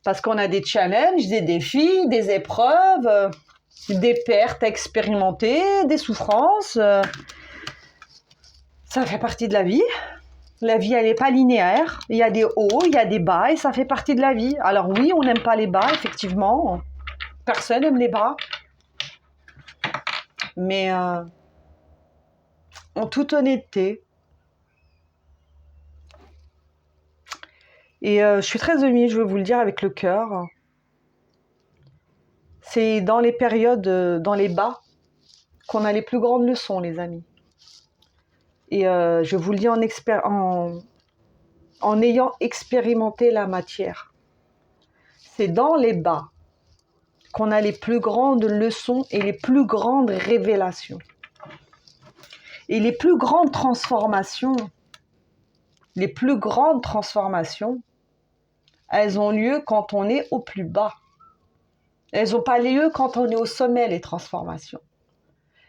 parce qu'on a des challenges, des défis, des épreuves, des pertes à expérimenter, des souffrances. Ça fait partie de la vie. La vie, elle n'est pas linéaire. Il y a des hauts, il y a des bas, et ça fait partie de la vie. Alors oui, on n'aime pas les bas, effectivement. Personne n'aime les bas. Mais en toute honnêteté, et je suis très émue, je veux vous le dire avec le cœur, c'est dans les périodes, dans les bas, qu'on a les plus grandes leçons, les amis. Et je vous le dis en ayant expérimenté la matière. C'est dans les bas qu'on a les plus grandes leçons et les plus grandes révélations. Et les plus grandes transformations, elles ont lieu quand on est au plus bas. Elles n'ont pas lieu quand on est au sommet, les transformations.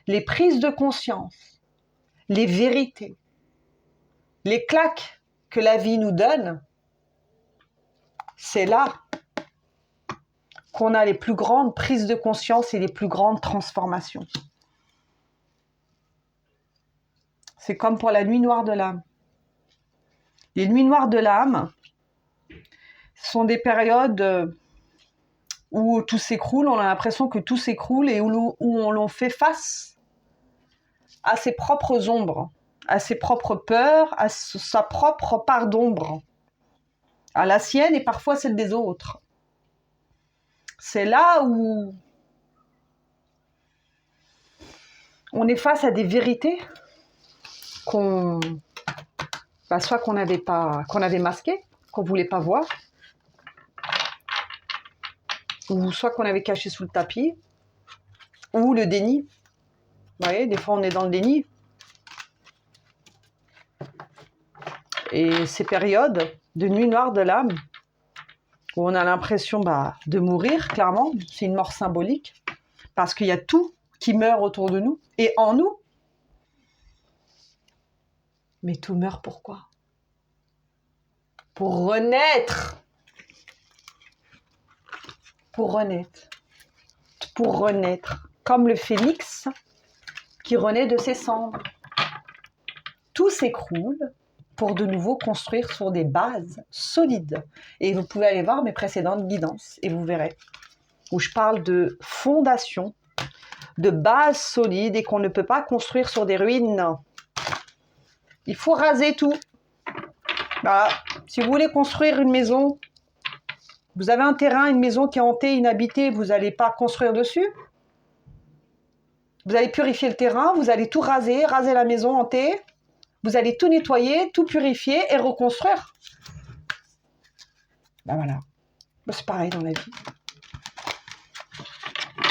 Les prises de conscience, les vérités, les claques que la vie nous donne, c'est là qu'on a les plus grandes prises de conscience et les plus grandes transformations. C'est comme pour la nuit noire de l'âme. Les nuits noires de l'âme sont des périodes où tout s'écroule, on a l'impression que tout s'écroule et où on fait face à ses propres ombres, à ses propres peurs, à sa propre part d'ombre, à la sienne et parfois celle des autres. C'est là où on est face à des vérités soit qu'on avait masquées, qu'on ne voulait pas voir, ou soit qu'on avait caché sous le tapis, ou le déni. Vous voyez, des fois on est dans le déni. Et ces périodes de nuit noire de l'âme, où on a l'impression de mourir, clairement, c'est une mort symbolique, parce qu'il y a tout qui meurt autour de nous, et en nous. Mais tout meurt pourquoi ? Pour renaître. Pour renaître. Comme le phénix qui renaît de ses cendres. Tout s'écroule pour de nouveau construire sur des bases solides. Et vous pouvez aller voir mes précédentes guidances et vous verrez. Où je parle de fondation, de bases solides et qu'on ne peut pas construire sur des ruines. Il faut raser tout. Voilà. Si vous voulez construire une maison, vous avez un terrain, une maison qui est hantée, inhabitée, vous n'allez pas construire dessus. Vous allez purifier le terrain, vous allez tout raser la maison hantée. Vous allez tout nettoyer, tout purifier et reconstruire. Voilà. C'est pareil dans la vie.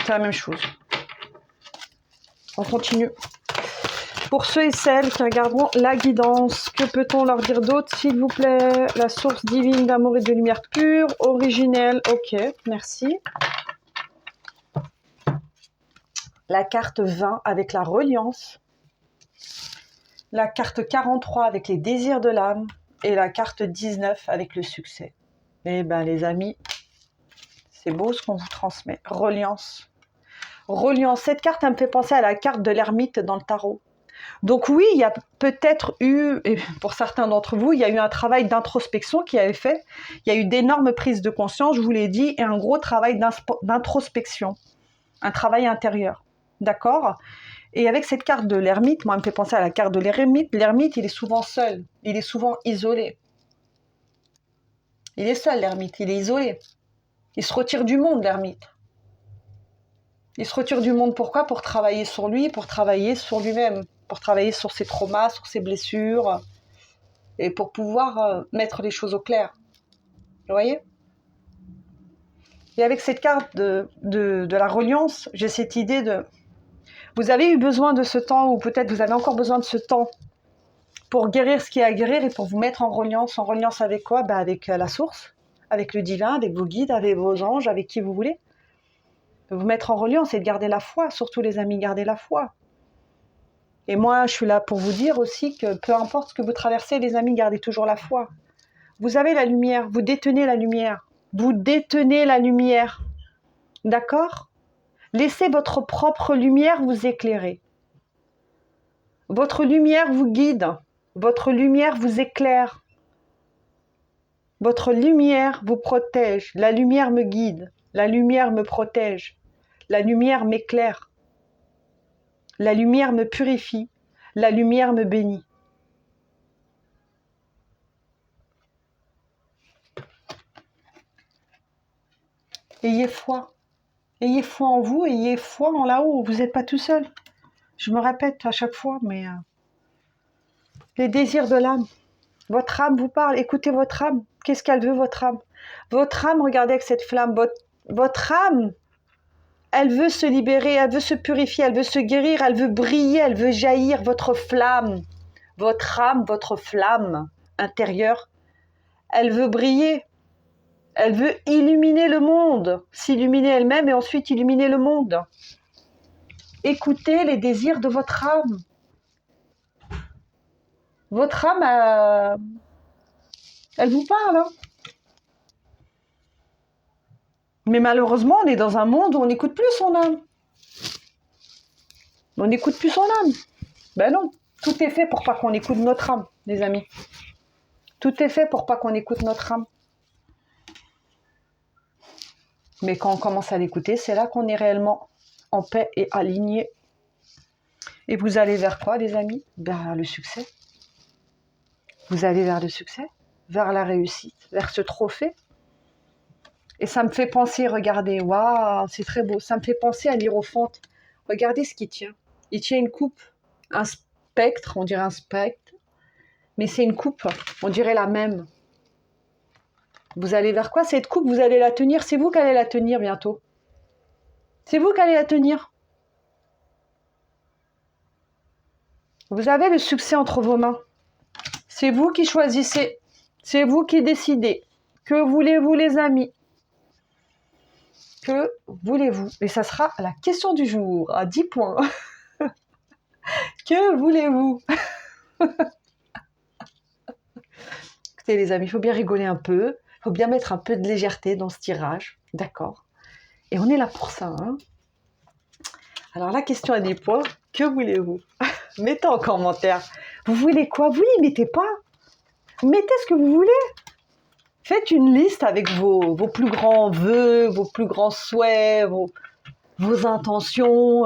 C'est la même chose. On continue. Pour ceux et celles qui regarderont la guidance, que peut-on leur dire d'autre, s'il vous plaît? La source divine d'amour et de lumière pure, originelle. Ok, merci. La carte 20 avec la reliance. La carte 43 avec les désirs de l'âme. Et la carte 19 avec le succès. Eh bien, les amis, c'est beau ce qu'on vous transmet. Reliance. Reliance. Cette carte, elle me fait penser à la carte de l'ermite dans le tarot. Donc oui, il y a peut-être eu, et pour certains d'entre vous, il y a eu un travail d'introspection qui avait fait. Il y a eu d'énormes prises de conscience, je vous l'ai dit, et un gros travail d'introspection. Un travail intérieur. D'accord ? Et avec cette carte de l'ermite, moi, elle me fait penser à la carte de l'ermite. L'ermite, il est souvent seul. Il est souvent isolé. Il est seul, l'ermite. Il est isolé. Il se retire du monde, l'ermite. Il se retire du monde, pourquoi ? Pour travailler sur lui, pour travailler sur lui-même, pour travailler sur ses traumas, sur ses blessures, et pour pouvoir mettre les choses au clair. Vous voyez ? Et avec cette carte de la reliance, j'ai cette idée de... Vous avez eu besoin de ce temps, ou peut-être vous avez encore besoin de ce temps pour guérir ce qui est à guérir et pour vous mettre en reliance. En reliance avec quoi? Avec la source, avec le divin, avec vos guides, avec vos anges, avec qui vous voulez. Vous mettre en reliance et de garder la foi. Surtout les amis, gardez la foi. Et moi, je suis là pour vous dire aussi que peu importe ce que vous traversez, les amis, gardez toujours la foi. Vous avez la lumière, vous détenez la lumière. Vous détenez la lumière. D'accord? Laissez votre propre lumière vous éclairer. Votre lumière vous guide. Votre lumière vous éclaire. Votre lumière vous protège. La lumière me guide. La lumière me protège. La lumière m'éclaire. La lumière me purifie. La lumière me bénit. Ayez foi. Ayez foi en vous, ayez foi en là-haut. Vous n'êtes pas tout seul. Je me répète à chaque fois, mais... les désirs de l'âme. Votre âme vous parle. Écoutez votre âme. Qu'est-ce qu'elle veut, votre âme? Votre âme, regardez avec cette flamme. Votre âme, elle veut se libérer, elle veut se purifier, elle veut se guérir, elle veut briller, elle veut jaillir. Votre flamme, votre âme, votre flamme intérieure, elle veut briller. Elle veut illuminer le monde, s'illuminer elle-même et ensuite illuminer le monde. Écoutez les désirs de votre âme. Votre âme, elle vous parle. Hein. Mais malheureusement, on est dans un monde où on n'écoute plus son âme. On n'écoute plus son âme. Ben non, tout est fait pour pas qu'on écoute notre âme, les amis. Tout est fait pour pas qu'on écoute notre âme. Mais quand on commence à l'écouter, c'est là qu'on est réellement en paix et aligné. Et vous allez vers quoi, les amis? Vers le succès. Vous allez vers le succès, vers la réussite, vers ce trophée. Et ça me fait penser, regardez, waouh, c'est très beau. Ça me fait penser à l'hiérophante. Regardez ce qu'il tient. Il tient une coupe, un spectre, on dirait un spectre. Mais c'est une coupe, on dirait la même. Vous allez vers quoi? Cette coupe, vous allez la tenir. C'est vous qui allez la tenir bientôt. C'est vous qui allez la tenir. Vous avez le succès entre vos mains. C'est vous qui choisissez. C'est vous qui décidez. Que voulez-vous, les amis? Que voulez-vous? Et ça sera la question du jour, à 10 points. Que voulez-vous? Écoutez, les amis, il faut bien rigoler un peu. Il faut bien mettre un peu de légèreté dans ce tirage. D'accord? Et on est là pour ça. Hein. Alors, la question à 10 points. Que voulez-vous? Mettez en commentaire. Vous voulez quoi? Vous n'y mettez pas. Mettez ce que vous voulez. Faites une liste avec vos plus grands vœux, vos plus grands souhaits, vos intentions.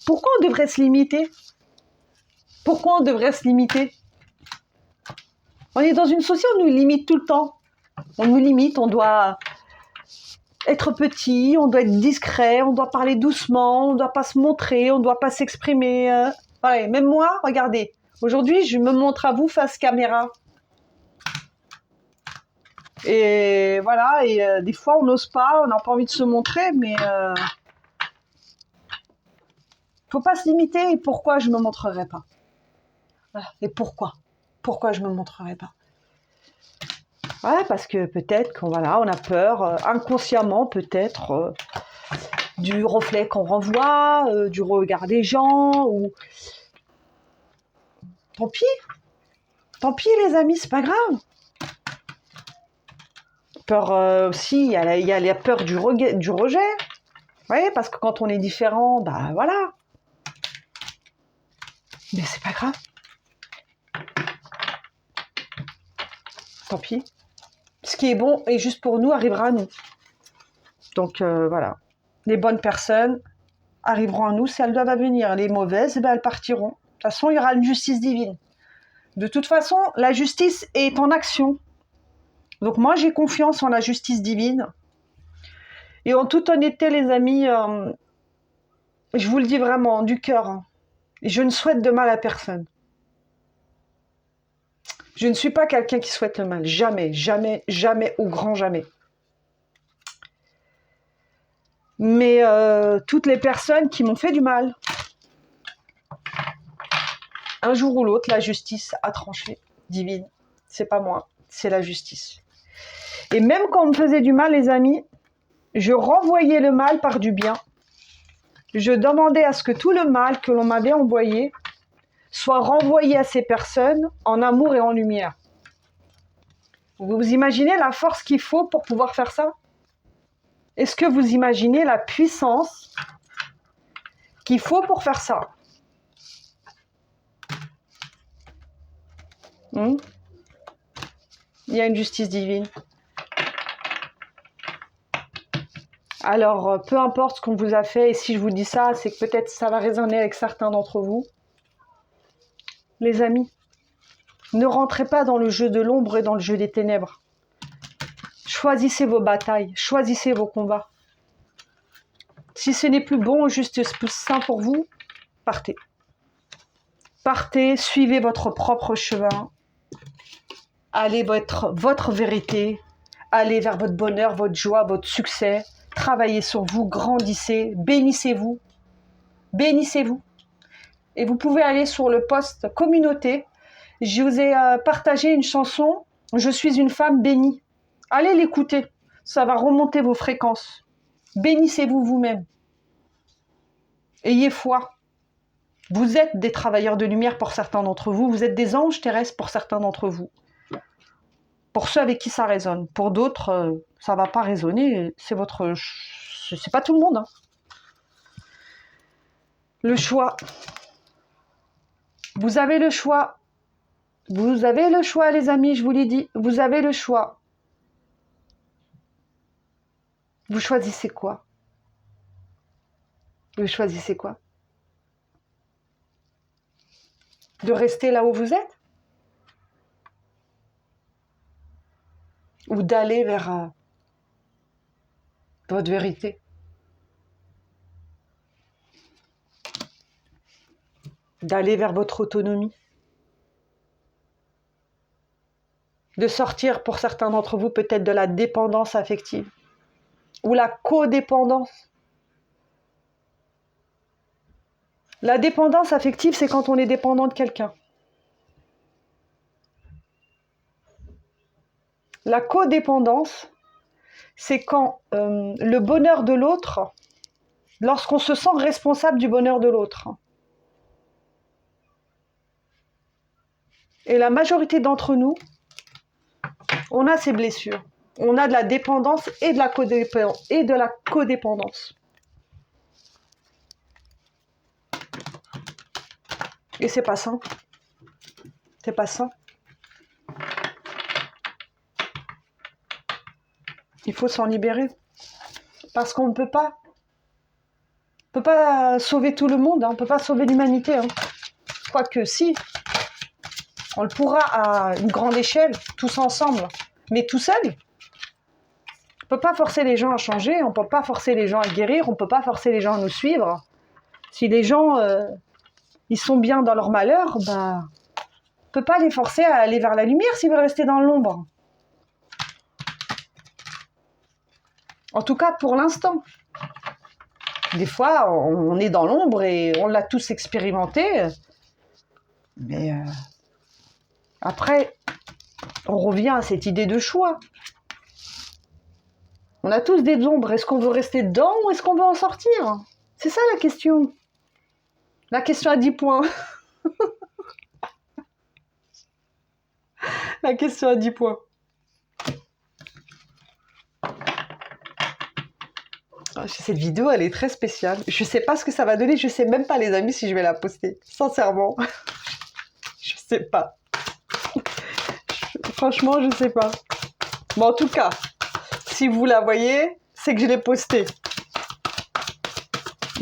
Pourquoi on devrait se limiter? Pourquoi on devrait se limiter? On est dans une société où on nous limite tout le temps. On nous limite, on doit être petit, on doit être discret, on doit parler doucement, on ne doit pas se montrer, on ne doit pas s'exprimer. Ouais, même moi, regardez, aujourd'hui, je me montre à vous face caméra. Et voilà, et des fois, on n'ose pas, on n'a pas envie de se montrer, mais faut pas se limiter. Et pourquoi je me montrerai pas? Voilà. Et pourquoi je me montrerai pas? Ouais, parce que peut-être qu'on on a peur, inconsciemment peut-être, du reflet qu'on renvoie, du regard des gens, ou... Tant pis les amis, c'est pas grave. Peur aussi, il y a la peur du rejet. Ouais, parce que quand on est différent, bah voilà. Mais c'est pas grave. Tant pis. Ce qui est bon et juste pour nous arrivera à nous. Donc voilà. Les bonnes personnes arriveront à nous si elles doivent venir. Les mauvaises, elles partiront. De toute façon, il y aura une justice divine. De toute façon, la justice est en action. Donc moi, j'ai confiance en la justice divine. Et en toute honnêteté, les amis, je vous le dis vraiment, du cœur, hein, je ne souhaite de mal à personne. Je ne suis pas quelqu'un qui souhaite le mal. Jamais, jamais, jamais, au grand jamais. mais toutes les personnes qui m'ont fait du mal. Un jour ou l'autre, la justice a tranché, divine. C'est pas moi, c'est la justice. Et même quand on me faisait du mal, les amis, je renvoyais le mal par du bien. Je demandais à ce que tout le mal que l'on m'avait envoyé soit renvoyé à ces personnes en amour et en lumière. Vous imaginez la force qu'il faut pour pouvoir faire ça? Est-ce que vous imaginez la puissance qu'il faut pour faire ça? Il y a une justice divine. Alors, peu importe ce qu'on vous a fait, et si je vous dis ça, c'est que peut-être ça va résonner avec certains d'entre vous. Les amis, ne rentrez pas dans le jeu de l'ombre et dans le jeu des ténèbres. Choisissez vos batailles, choisissez vos combats. Si ce n'est plus bon, juste plus sain pour vous, partez. Partez, suivez votre propre chemin. Allez votre vérité. Allez vers votre bonheur, votre joie, votre succès. Travaillez sur vous, grandissez, bénissez-vous. Bénissez-vous. Et vous pouvez aller sur le post communauté. Je vous ai partagé une chanson « Je suis une femme bénie ». Allez l'écouter, ça va remonter vos fréquences. Bénissez-vous vous-même. Ayez foi. Vous êtes des travailleurs de lumière pour certains d'entre vous. Vous êtes des anges terrestres pour certains d'entre vous. Pour ceux avec qui ça résonne. Pour d'autres, ça ne va pas résonner. C'est pas tout le monde. Hein. Le choix. Vous avez le choix. Vous avez le choix, les amis, je vous l'ai dit. Vous avez le choix. Vous choisissez quoi? Vous choisissez quoi? De rester là où vous êtes? Ou d'aller vers votre vérité? D'aller vers votre autonomie? De sortir, pour certains d'entre vous, peut-être de la dépendance affective ou la codépendance. La dépendance affective, c'est quand on est dépendant de quelqu'un. La codépendance, c'est quand le bonheur de l'autre, lorsqu'on se sent responsable du bonheur de l'autre. Et la majorité d'entre nous, on a ces blessures. On a de la dépendance et de la codépendance. Et c'est pas sain. C'est pas sain. Il faut s'en libérer. Parce qu'on ne peut pas. On ne peut pas sauver tout le monde. Hein. On ne peut pas sauver l'humanité. Hein. Quoique si. On le pourra à une grande échelle, tous ensemble. Mais tout seul. On ne peut pas forcer les gens à changer. On ne peut pas forcer les gens à guérir. On ne peut pas forcer les gens à nous suivre. Si les gens... ils sont bien dans leur malheur, on ne peut pas les forcer à aller vers la lumière s'ils veulent rester dans l'ombre. En tout cas, pour l'instant. Des fois, on est dans l'ombre et on l'a tous expérimenté. Mais après, on revient à cette idée de choix. On a tous des ombres. Est-ce qu'on veut rester dedans ou est-ce qu'on veut en sortir? C'est ça la question. La question à 10 points. La question à 10 points. Cette vidéo, elle est très spéciale. Je ne sais pas ce que ça va donner. Je ne sais même pas, les amis, si je vais la poster. Sincèrement. Je ne sais pas. Franchement, je ne sais pas. Mais en tout cas, si vous la voyez, c'est que je l'ai postée.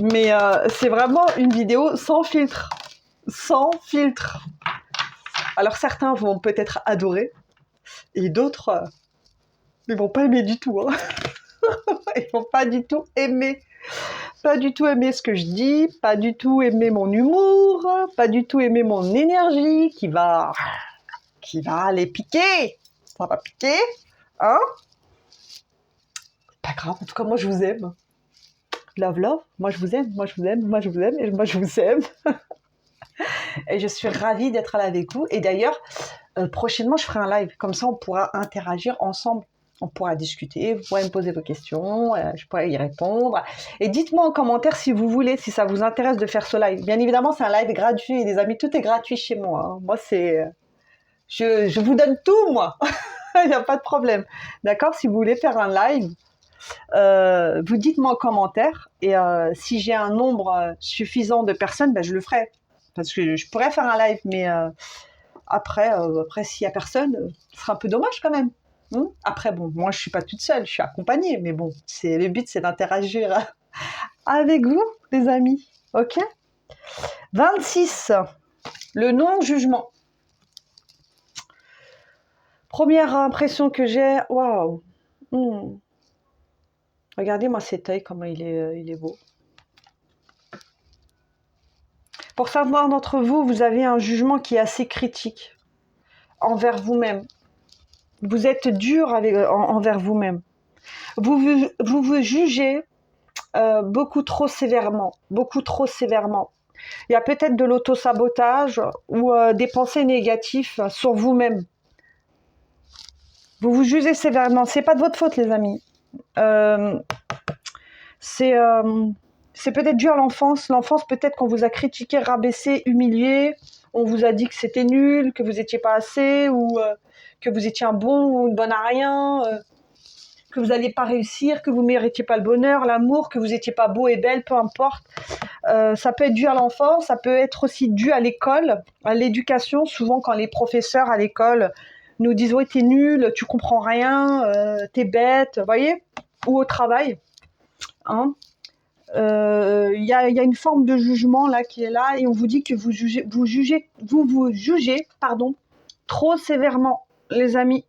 Mais c'est vraiment une vidéo sans filtre. Sans filtre. Alors certains vont peut-être adorer. Et d'autres, ils vont pas aimer du tout. Hein. Ils vont pas du tout aimer. Pas du tout aimer ce que je dis. Pas du tout aimer mon humour. Pas du tout aimer mon énergie qui va les piquer. Ça va piquer. Hein? Pas grave. En tout cas, moi, je vous aime. Love, love. Moi, je vous aime, moi, je vous aime, moi, je vous aime, et moi, je vous aime. Et je suis ravie d'être là avec vous. Et d'ailleurs, prochainement, je ferai un live. Comme ça, on pourra interagir ensemble. On pourra discuter. Vous pourrez me poser vos questions. Je pourrai y répondre. Et dites-moi en commentaire si vous voulez, si ça vous intéresse de faire ce live. Bien évidemment, c'est un live gratuit. Les amis, tout est gratuit chez moi. Hein. Moi, c'est... Je vous donne tout, moi. Il n'y a pas de problème. D'accord? Si vous voulez faire un live, vous dites-moi en commentaire. Et si j'ai un nombre suffisant de personnes, ben, je le ferai. Parce que je pourrais faire un live, mais après s'il n'y a personne, ce sera un peu dommage quand même. Après, bon, moi, je ne suis pas toute seule, je suis accompagnée. Mais bon, le but, c'est d'interagir avec vous, les amis. OK? 26. Le non-jugement. Première impression que j'ai, waouh. Regardez-moi cet œil, comment il est beau. Pour certains d'entre vous, vous avez un jugement qui est assez critique envers vous-même. Vous êtes dur envers vous-même. Vous vous jugez beaucoup trop sévèrement. Beaucoup trop sévèrement. Il y a peut-être de l'auto-sabotage ou des pensées négatives sur vous-même. Vous vous jugez sévèrement. C'est pas de votre faute, les amis. C'est peut-être dû à l'enfance. L'enfance, peut-être qu'on vous a critiqué, rabaissé, humilié. On vous a dit que c'était nul, que vous n'étiez pas assez, ou que vous étiez un bon ou une bonne à rien, que vous n'alliez pas réussir, que vous ne méritiez pas le bonheur, l'amour, que vous n'étiez pas beau et belle, peu importe. Ça peut être dû à l'enfance, ça peut être aussi dû à l'école, à l'éducation. Souvent, quand les professeurs à l'école nous disent « Ouais, t'es nul, tu comprends rien, t'es bête », vous voyez, ou au travail. Hein, y a une forme de jugement là qui est là et on vous dit que vous jugez trop sévèrement, les amis.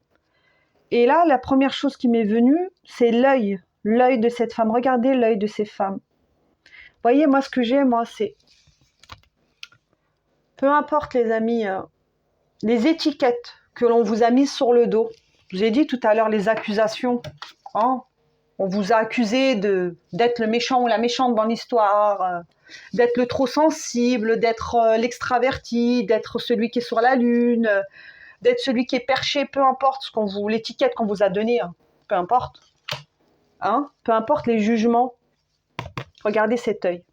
Et là, la première chose qui m'est venue, c'est l'œil de cette femme. Regardez l'œil de ces femmes. Vous voyez, moi, ce que j'ai, c'est... Peu importe, les amis, les étiquettes que l'on vous a mises sur le dos. Je vous ai dit tout à l'heure les accusations. Hein, on vous a accusé d'être le méchant ou la méchante dans l'histoire, d'être le trop sensible, d'être l'extraverti, d'être celui qui est sur la lune, d'être celui qui est perché, peu importe l'étiquette qu'on vous a donnée, hein, peu importe. Hein, peu importe les jugements. Regardez cet œil.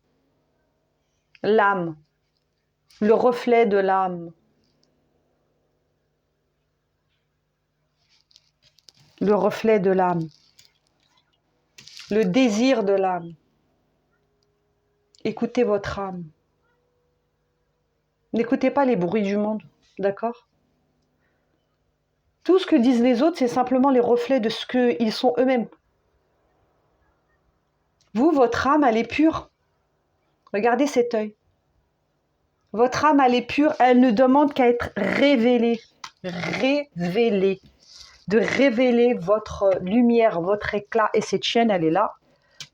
L'âme. Le reflet de l'âme. Le reflet de l'âme. Le désir de l'âme. Écoutez votre âme. N'écoutez pas les bruits du monde, d'accord? Tout ce que disent les autres, c'est simplement les reflets de ce qu'ils sont eux-mêmes. Vous, votre âme, elle est pure. Regardez cet œil. Votre âme, elle est pure, elle ne demande qu'à être révélée. Révélée. De révéler votre lumière, votre éclat. Et cette chaîne, elle est là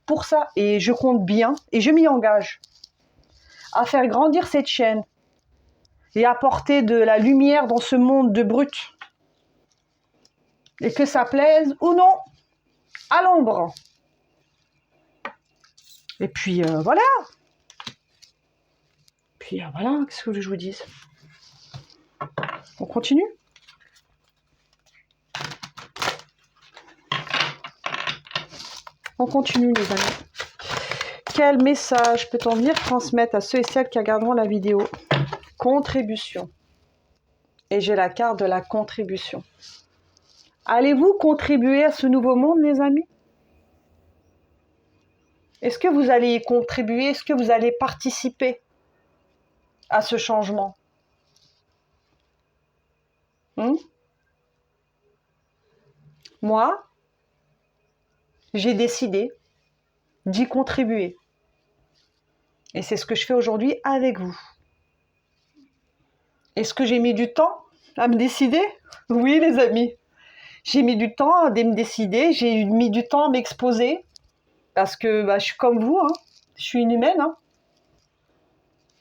pour ça. Et je compte bien, et je m'y engage, à faire grandir cette chaîne et apporter de la lumière dans ce monde de brut. Et que ça plaise ou non, à l'ombre. Et puis voilà. Puis voilà, qu'est-ce que je vous dise? On continue? On continue, les amis. Quel message peut-on venir transmettre à ceux et celles qui regarderont la vidéo? Contribution. Et j'ai la carte de la contribution. Allez-vous contribuer à ce nouveau monde, les amis? Est-ce que vous allez y contribuer? Est-ce que vous allez participer à ce changement? Moi, j'ai décidé d'y contribuer. Et c'est ce que je fais aujourd'hui avec vous. Est-ce que j'ai mis du temps à me décider? Oui, les amis. J'ai mis du temps à me décider, j'ai mis du temps à m'exposer, parce que je suis comme vous, hein. Je suis une humaine. Hein.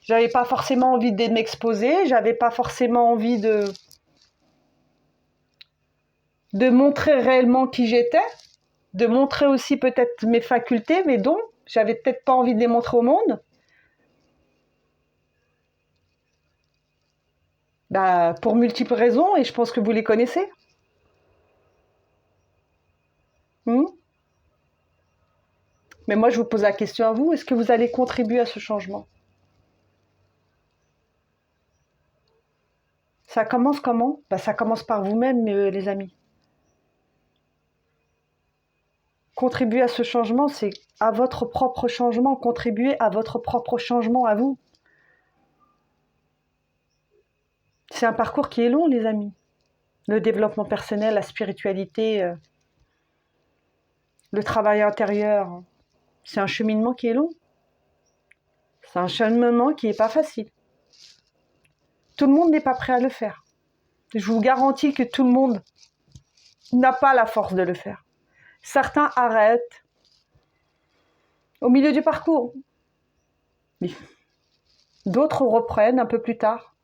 J'avais pas forcément envie de m'exposer, j'avais pas forcément envie de montrer réellement qui j'étais, de montrer aussi peut-être mes facultés, mes dons, J'avais peut-être pas envie de les montrer au monde. Bah, pour multiples raisons, et je pense que vous les connaissez. Hmm. Mais moi, je vous pose la question à vous, est-ce que vous allez contribuer à ce changement? Ça commence comment? Bah, ça commence par vous-même, les amis. Contribuer à ce changement, c'est à votre propre changement, contribuer à votre propre changement à vous. C'est un parcours qui est long, les amis. Le développement personnel, la spiritualité, le travail intérieur, c'est un cheminement qui est long. C'est un cheminement qui n'est pas facile. Tout le monde n'est pas prêt à le faire. Je vous garantis que tout le monde n'a pas la force de le faire. Certains arrêtent au milieu du parcours. D'autres reprennent un peu plus tard.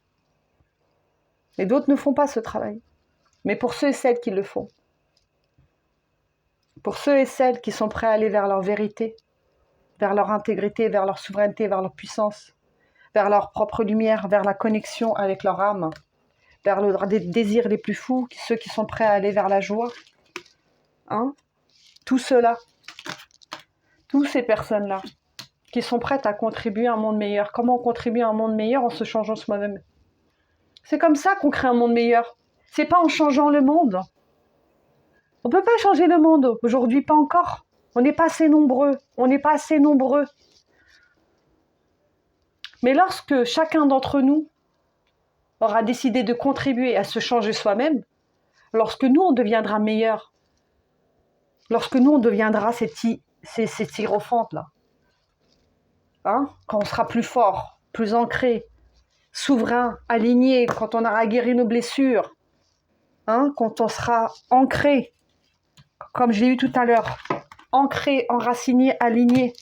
Et d'autres ne font pas ce travail. Mais pour ceux et celles qui le font, pour ceux et celles qui sont prêts à aller vers leur vérité, vers leur intégrité, vers leur souveraineté, vers leur puissance, vers leur propre lumière, vers la connexion avec leur âme, vers les désirs les plus fous, ceux qui sont prêts à aller vers la joie. Hein? Tout cela, toutes ces personnes-là, qui sont prêtes à contribuer à un monde meilleur. Comment on contribue à un monde meilleur? En se changeant soi-même. C'est comme ça qu'on crée un monde meilleur. C'est pas en changeant le monde. On peut pas changer le monde. Aujourd'hui, pas encore. On n'est pas assez nombreux. On n'est pas assez nombreux. Mais lorsque chacun d'entre nous aura décidé de contribuer à se changer soi-même, lorsque nous, on deviendra meilleurs, lorsque nous, on deviendra ces hiérophantes-là, hein, quand on sera plus fort, plus ancré, souverain, aligné, quand on aura guéri nos blessures, hein, quand on sera ancré, comme je l'ai eu tout à l'heure, ancré, enraciné, aligné,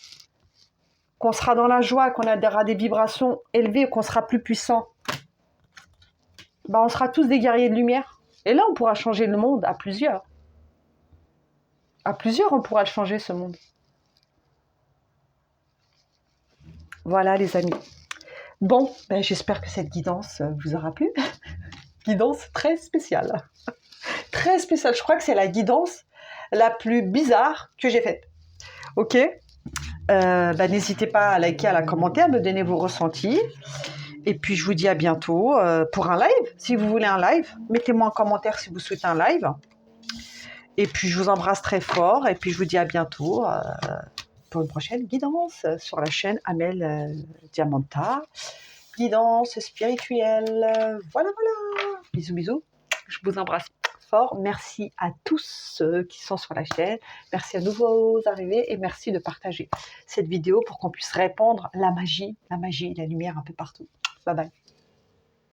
qu'on sera dans la joie, qu'on aura des vibrations élevées, qu'on sera plus puissant, ben on sera tous des guerriers de lumière. Et là, on pourra changer le monde à plusieurs. À plusieurs, on pourra le changer, ce monde. Voilà, les amis. Bon, ben, j'espère que cette guidance vous aura plu. Guidance très spéciale. Très spéciale. Je crois que c'est la guidance la plus bizarre que j'ai faite. Ok, ben, n'hésitez pas à liker, à la commenter, à me donner vos ressentis. Et puis, je vous dis à bientôt pour un live. Si vous voulez un live, mettez-moi en commentaire si vous souhaitez un live. Et puis, je vous embrasse très fort. Et puis, je vous dis à bientôt pour une prochaine guidance sur la chaîne Amel Diamanta. Guidance spirituelle. Voilà, voilà. Bisous, bisous. Je vous embrasse fort. Merci à tous ceux qui sont sur la chaîne. Merci à nouveaux arrivés et merci de partager cette vidéo pour qu'on puisse répandre la magie, la lumière un peu partout. Bye bye.